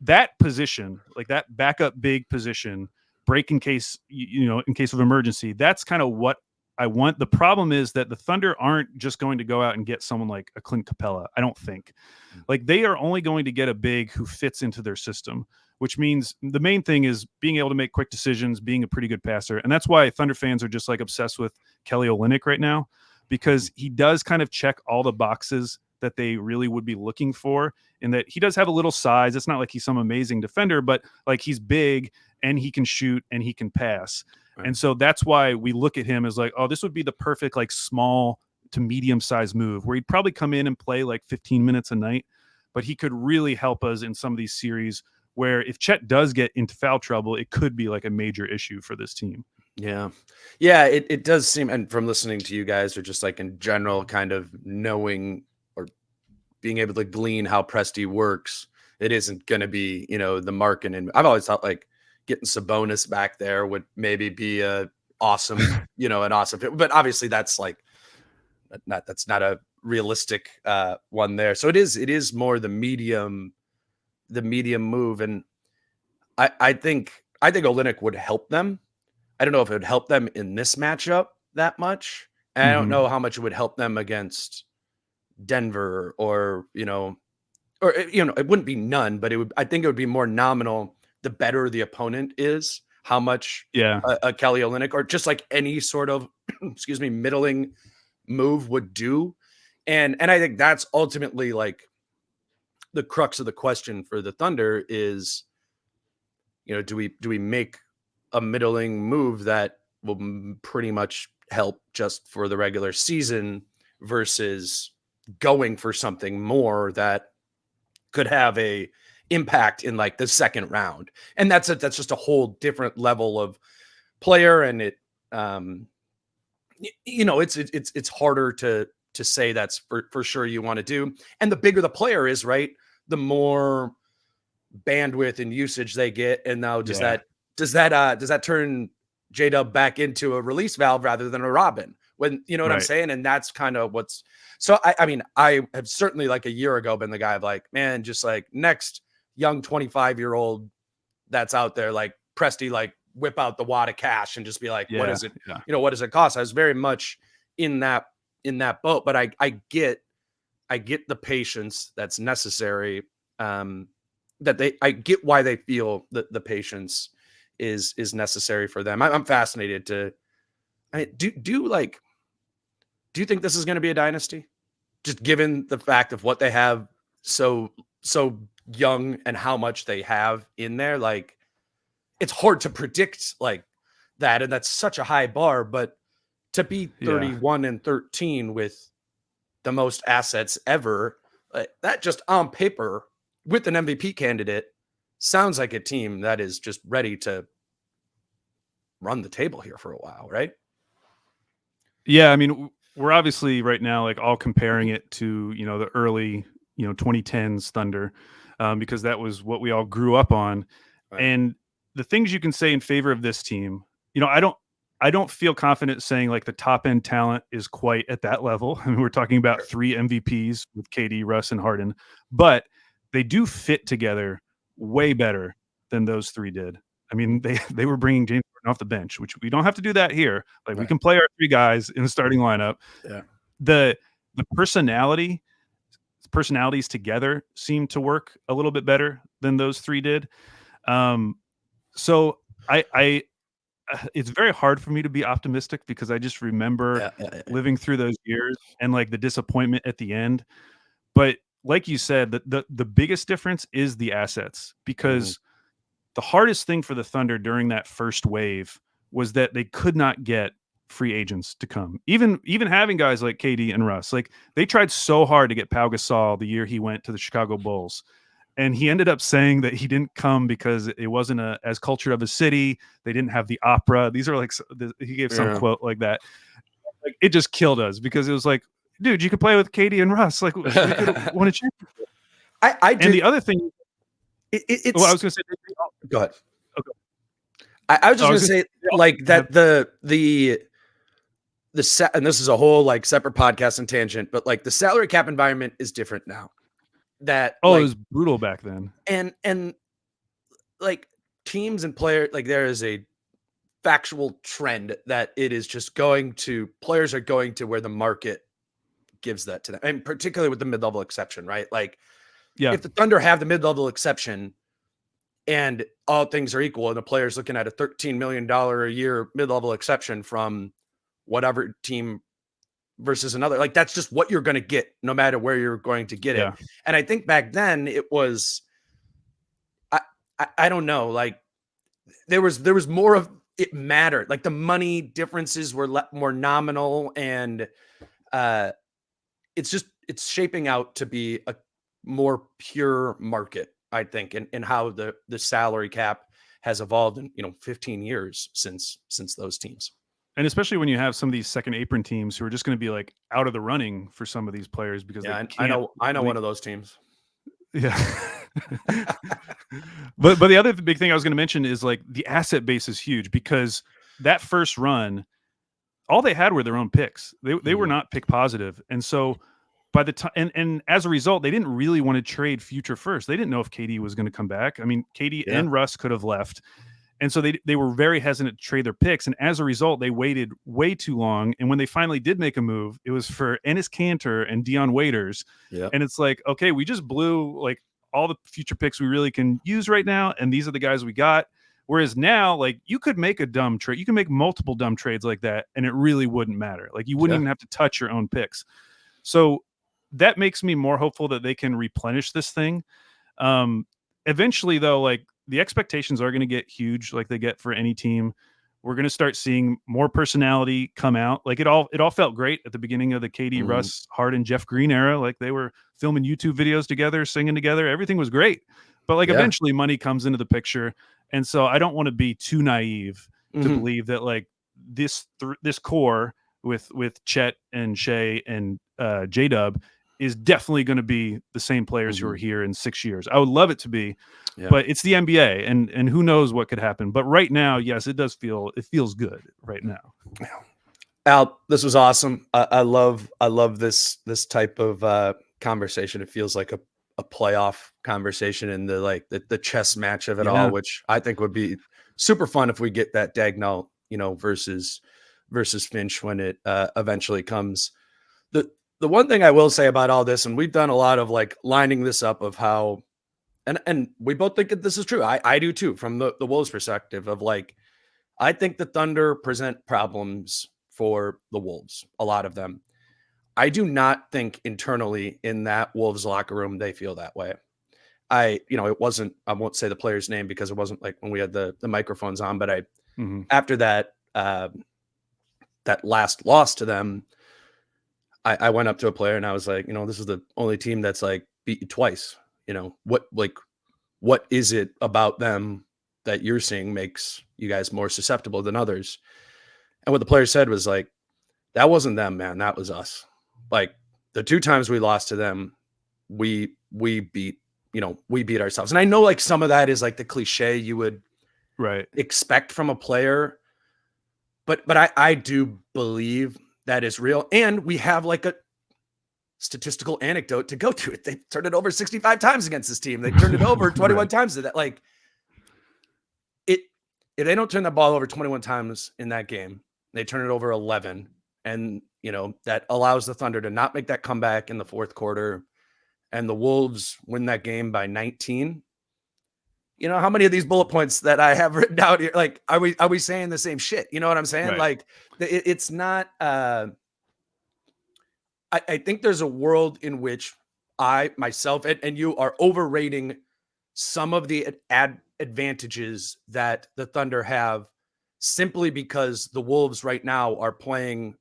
that position, like that backup big position, break in case, in case of emergency, that's kind of what I want. The problem is that the Thunder aren't just going to go out and get someone like a Clint Capella. I don't think. Like they are only going to get a big who fits into their system, which means the main thing is being able to make quick decisions, being a pretty good passer. And that's why Thunder fans are just like obsessed with Kelly Olynyk right now, because he does kind of check all the boxes that they really would be looking for, in that he does have a little size. It's not like he's some amazing defender, but like he's big and he can shoot and he can pass. Right. And so that's why we look at him as like, oh, this would be the perfect like small to medium sized move where he'd probably come in and play like 15 minutes a night, but he could really help us in some of these series where if Chet does get into foul trouble, it could be like a major issue for this team. Yeah. Yeah. It does seem, and from listening to you guys, or just like in general, kind of knowing or being able to glean how Presti works, it isn't going to be, the Markkanen. And I've always thought like getting Sabonis back there would maybe be an awesome fit. But obviously that's like, that's not a realistic one there. So it is more the medium move. And I think Olynyk would help them. I don't know if it would help them in this matchup that much. And I don't know how much it would help them against Denver or it wouldn't be none, but I think it would be more nominal the better the opponent is, how much a Kelly Olynyk or just like any sort of, middling move would do. And I think that's ultimately like the crux of the question for the Thunder is, do we make a middling move that will pretty much help just for the regular season versus going for something more that could have a impact in like the second round. And that's just a whole different level of player. And it, it's harder to say that's for sure you want to do. And the bigger the player is, right, the more bandwidth and usage they get. And now does that turn J-Dub back into a release valve rather than a Robin? When what I'm saying? And that's kind of what's so I mean, I have certainly like a year ago been the guy of like, man, just like next young 25-year-old that's out there, like Presti, like whip out the wad of cash and just be like, what is it? What does it cost? I was very much in that boat, but I get the patience that's necessary. I get why they feel that the patience is necessary for them. I'm fascinated to, do you think this is going to be a dynasty? Just given the fact of what they have so young and how much they have in there, like it's hard to predict like that. And that's such a high bar, but to be 31-13 with the most assets ever, that just on paper with an MVP candidate sounds like a team that is just ready to run the table here for a while, right? Yeah, I mean, we're obviously right now like all comparing it to, the early, 2010s Thunder, because that was what we all grew up on. Right. And the things you can say in favor of this team, I don't feel confident saying like the top end talent is quite at that level. I mean, we're talking about 3 MVPs with KD, Russ, and Harden, but they do fit together way better than those 3 did. I mean, they were bringing James Harden off the bench, which we don't have to do that here. Like we can play our 3 guys in the starting lineup. Yeah. The personalities together seem to work a little bit better than those 3 did. So I it's very hard for me to be optimistic because I just remember living through those years and like the disappointment at the end. But like you said, the biggest difference is the assets, because the hardest thing for the Thunder during that first wave was that they could not get free agents to come. Even having guys like KD and Russ, like they tried so hard to get Pau Gasol the year he went to the Chicago Bulls. And he ended up saying that he didn't come because it wasn't as cultured of a city. They didn't have the opera. These are like, he gave some quote like that. Like, it just killed us because it was like, dude, you could play with KD and Russ. Like, we could win a championship. And the other thing, it's. Well, I was going to say. Go ahead. Okay. I was just going to say like that the and this is a whole like separate podcast and tangent, but like the salary cap environment is different now. That it was brutal back then, and like teams and players, like there is a factual trend that it is just players are going to where the market gives that to them, and particularly with the mid-level exception, right? Like, if the Thunder have the mid-level exception and all things are equal, and the player's looking at a $13 million a year mid-level exception from whatever team versus another, like that's just what you're going to get no matter where you're going to get it. And I think back then it was, I don't know, like there was more of it mattered. Like the money differences were more nominal, and it's shaping out to be a more pure market, I think, in how the salary cap has evolved in 15 years since those teams. And especially when you have some of these second apron teams who are just going to be like out of the running for some of these players because I know one of those teams. Yeah. but the other big thing I was going to mention is like the asset base is huge, because that first run, all they had were their own picks. They were not pick positive. And so by the time, and as a result, they didn't really want to trade future first. They didn't know if KD was going to come back. I mean, KD and Russ could have left. And so they were very hesitant to trade their picks. And as a result, they waited way too long. And when they finally did make a move, it was for Enes Kanter and Dion Waiters. And it's like, okay, we just blew like all the future picks we really can use right now. And these are the guys we got. Whereas now, like you could make a dumb trade. You can make multiple dumb trades like that, and it really wouldn't matter. Like you wouldn't even have to touch your own picks. So that makes me more hopeful that they can replenish this thing. Eventually, though, like the expectations are going to get huge, like they get for any team. We're going to start seeing more personality come out. Like it all felt great at the beginning of the KD, Russ, Harden, Jeff Green era. Like they were filming YouTube videos together, singing together. Everything was great. But like eventually money comes into the picture. And so I don't want to be too naive to believe that like this core with Chet and Shea and J-Dub is definitely going to be the same players who are here in 6 years. I would love it to be, but it's the NBA, and who knows what could happen. But right now, yes, it feels good right now. Al, this was awesome. I love this type of conversation. It feels like a playoff conversation in the chess match of it all, which I think would be super fun if we get that Dagnall, versus Finch when it eventually comes. The one thing I will say about all this, and we've done a lot of like lining this up of how, and we both think that this is true. I do too, from the Wolves perspective of like, I think the Thunder present problems for the Wolves, a lot of them. I do not think internally in that Wolves locker room they feel that way. It wasn't, I won't say the player's name because it wasn't like when we had the microphones on, but after that that last loss to them, I went up to a player and I was like, this is the only team that's like beat you twice. What is it about them that you're seeing makes you guys more susceptible than others? And what the player said was like, that wasn't them, man. That was us. Like the 2 times we lost to them, we beat ourselves. And I know like some of that is like the cliche you would expect from a player. But I do believe that is real. And we have like a statistical anecdote to go to it. They turned it over 65 times against this team. They turned it over 21 times to that. Like if they don't turn that ball over 21 times in that game, they turn it over 11. And, that allows the Thunder to not make that comeback in the fourth quarter. And the Wolves win that game by 19. How many of these bullet points that I have written out here, like, are we saying the same shit? You know what I'm saying? Right. Like it's not, I think there's a world in which I, myself, and you are overrating some of the advantages that the Thunder have simply because the Wolves right now are playing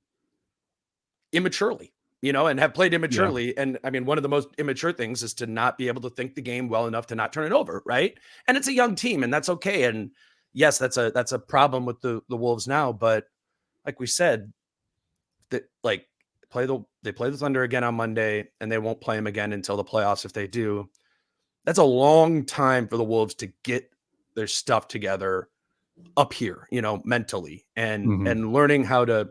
immaturely, and have played immaturely. Yeah. And I mean, one of the most immature things is to not be able to think the game well enough to not turn it over. Right. And it's a young team and that's okay. And yes, that's a problem with the Wolves now. But like we said, that like they play the Thunder again on Monday and they won't play them again until the playoffs. If they do, that's a long time for the Wolves to get their stuff together up here, mentally and learning how to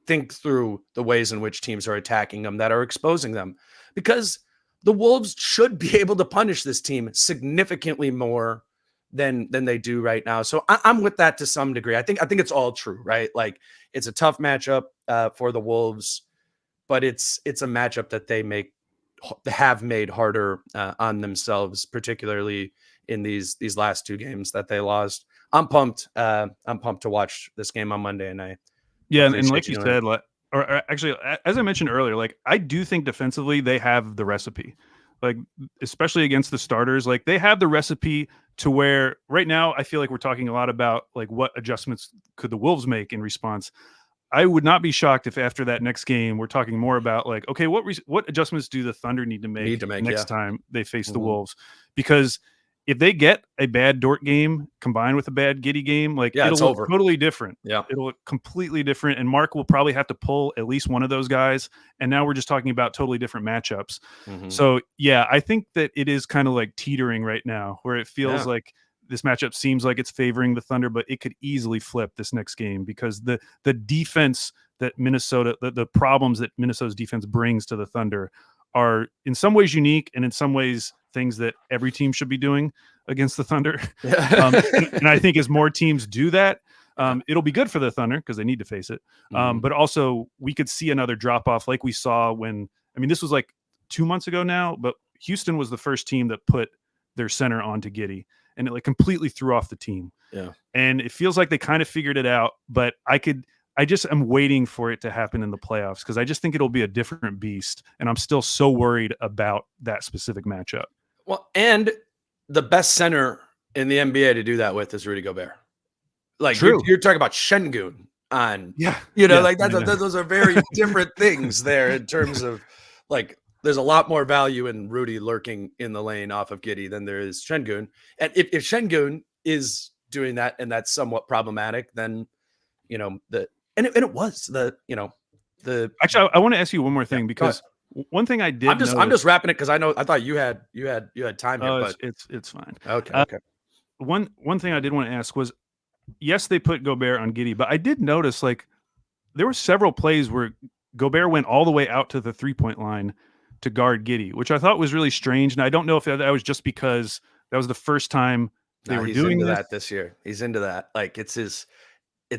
think through the ways in which teams are attacking them that are exposing them, because the Wolves should be able to punish this team significantly more than they do right now. So I'm with that to some degree. I think it's all true, right? Like it's a tough matchup for the Wolves, but it's a matchup that they have made harder on themselves, particularly in these last two games that they lost. I'm pumped. I'm pumped to watch this game on Monday night. Yeah, and like you said, or actually, as I mentioned earlier, like I do think defensively they have the recipe, like especially against the starters, like they have the recipe to where right now I feel like we're talking a lot about like what adjustments could the Wolves make in response. I would not be shocked if after that next game we're talking more about like, okay, what adjustments do the Thunder need to make next time they face the Wolves? Because if they get a bad Dort game combined with a bad Giddey game, like it'll look totally different. Yeah, it'll look completely different. And Mark will probably have to pull at least one of those guys. And now we're just talking about totally different matchups. So yeah, I think that it is kind of like teetering right now, where it feels like this matchup seems like it's favoring the Thunder, but it could easily flip this next game because the defense that Minnesota, the problems that Minnesota's defense brings to the Thunder are in some ways unique and in some ways things that every team should be doing against the Thunder. And I think as more teams do that, it'll be good for the Thunder because they need to face it. But also we could see another drop off like we saw this was like 2 months ago now, but Houston was the first team that put their center onto Giddey and it like completely threw off the team. Yeah. And it feels like they kind of figured it out, but I just am waiting for it to happen in the playoffs because I just think it'll be a different beast. And I'm still so worried about that specific matchup. Well, and the best center in the NBA to do that with is Rudy Gobert. Like you're talking about Şengün on, those are very different things there in terms of like, there's a lot more value in Rudy lurking in the lane off of Giddey than there is Şengün. And if Şengün is doing that and that's somewhat problematic, then, it was actually, I want to ask you one more thing because one thing I did. I'm just wrapping it because I thought you had time here. But it's fine. Okay. One thing I did want to ask was, yes, they put Gobert on Giddey, but I did notice like there were several plays where Gobert went all the way out to the 3-point line to guard Giddey, which I thought was really strange. And I don't know if that was just because that was the first time they were doing that this year. He's into that. Like it's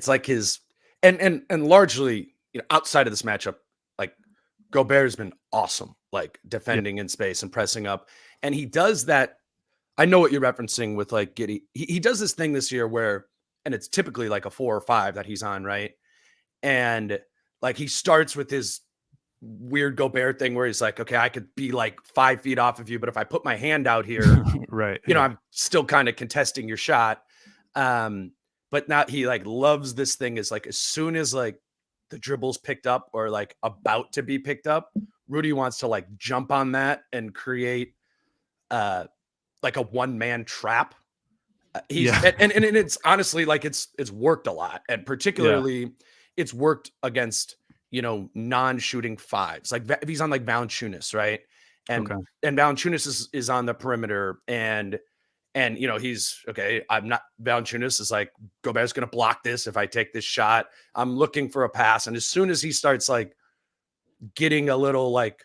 like his, and largely, outside of this matchup, like Gobert has been awesome, like defending in space and pressing up. And he does that. I know what you're referencing with like Giddey. He does this thing this year where, and it's typically like a 4 or 5 that he's on, right? And like he starts with his weird Gobert thing where he's like, okay, I could be like 5 feet off of you, but if I put my hand out here, right, I'm still kind of contesting your shot. But now he like loves this thing is like as soon as like the dribble's picked up or like about to be picked up, Rudy wants to like jump on that and create like a one-man trap. And it's honestly like it's worked a lot, and particularly it's worked against non-shooting fives. Like if he's on like Valanciunas, right? And Valanciunas is on the perimeter, and And, he's okay. I'm not Valanciunas is like, Gobert's going to block this if I take this shot. I'm looking for a pass. And as soon as he starts like getting a little like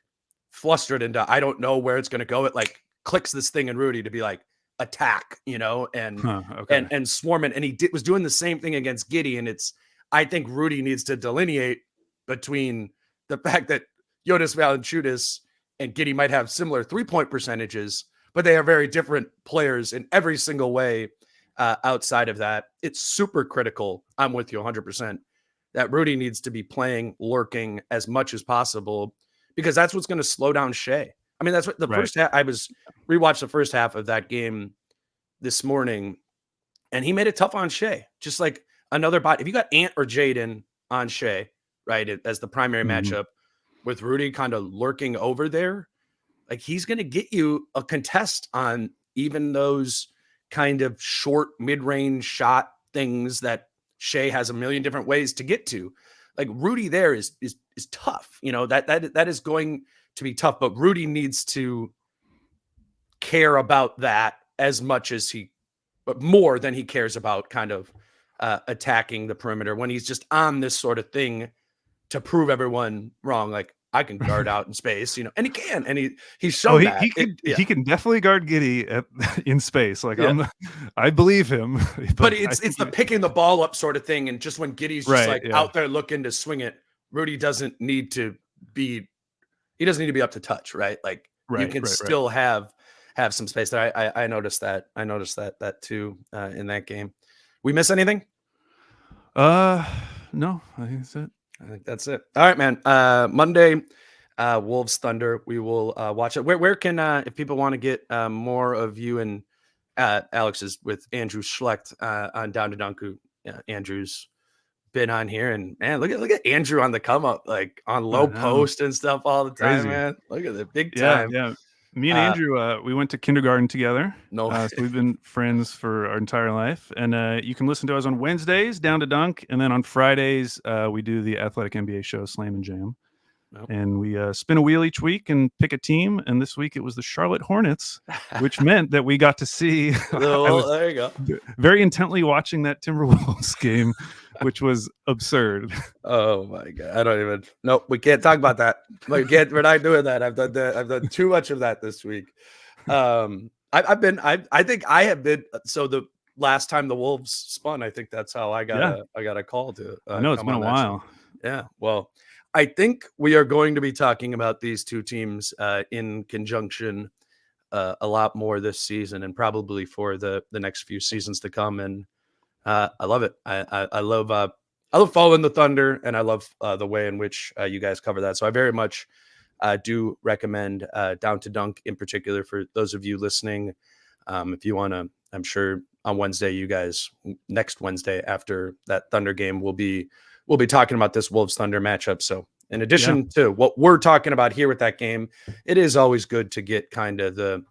flustered into, I don't know where it's going to go, it like clicks this thing in Rudy to be like, attack, and swarm it. And he was doing the same thing against Giddey. And I think Rudy needs to delineate between the fact that Jonas Valanciunas and Giddey might have similar 3-point percentages, but they are very different players in every single way outside of that. It's super critical. I'm with you 100% that Rudy needs to be playing, lurking as much as possible, because that's what's going to slow down Shea. I mean, that's what the first half, I rewatched the first half of that game this morning, and he made it tough on Shea. Just like another body. If you got Ant or Jaden on Shea, right, as the primary matchup with Rudy kind of lurking over there, like he's going to get you a contest on even those kind of short mid-range shot things that Shea has a million different ways to get to. Like Rudy there is tough. That is going to be tough, but Rudy needs to care about that as much as but more than he cares about kind of attacking the perimeter when he's just on this sort of thing to prove everyone wrong. Like, I can guard out in space, and he can, and he's shown that. He can definitely guard Giddey in space. Like I believe him, but it's the picking the ball up sort of thing. And just when Giddey's just out there looking to swing it, Rudy doesn't need to be up to touch, right? Like you can still have some space there. I noticed that. I noticed that too in that game. We miss anything? No, I think that's it. I think that's it. All right, man. Monday, Wolves Thunder. We will watch it. Where can if people want to get more of you and Alex's with Andrew Schlecht on Down to Dunk? Andrew's been on here, and man, look at Andrew on the come up, like on low post and stuff all the time. Crazy. Man. Look at the big time. Yeah. Me and Andrew, we went to kindergarten together. So we've been friends for our entire life. And you can listen to us on Wednesdays, Down to Dunk. And then on Fridays, we do the Athletic NBA show, Slam and Jam. And we spin a wheel each week and pick a team. And this week it was the Charlotte Hornets, which meant that we got to see. There you go. Very intently watching that Timberwolves game, which was absurd. Oh my God. I don't even. Nope. We can't talk about that. We're not doing that. I've done too much of that this week. I think I have been. So the last time the Wolves spun, I think that's how I got a call to. I know it's been a while. Yeah. Well, I think we are going to be talking about these two teams in conjunction a lot more this season, and probably for the next few seasons to come. And I love it. I love following the Thunder, and I love the way in which you guys cover that. So I very much do recommend Down to Dunk in particular for those of you listening. If you want to, I'm sure on Wednesday, you guys next Wednesday after that Thunder game, we'll be talking about this Wolves Thunder matchup. So in addition to what we're talking about here with that game, it is always good to get kind of the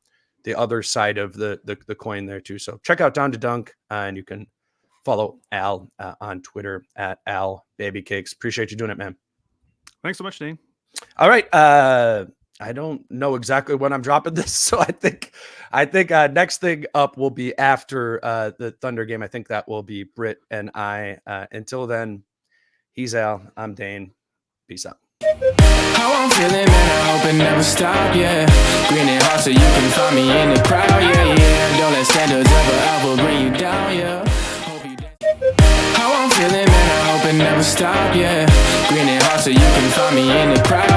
other side of the coin there too. So check out Down to Dunk, and you can follow Al on Twitter at Al Baby Cakes. Appreciate you doing it, man. Thanks so much, Dane. All right. I don't know exactly when I'm dropping this, so I think next thing up will be after the Thunder game. I think that will be Britt and I. Until then, he's Al. I'm Dane. Peace out. How I'm feeling, man, I hope it never stop, yeah. Green and hot so you can find me in the crowd, yeah. Don't let standards ever bring you down, yeah. How I'm feeling, man, I hope it never stop, yeah. Green and hot so you can find me in the crowd.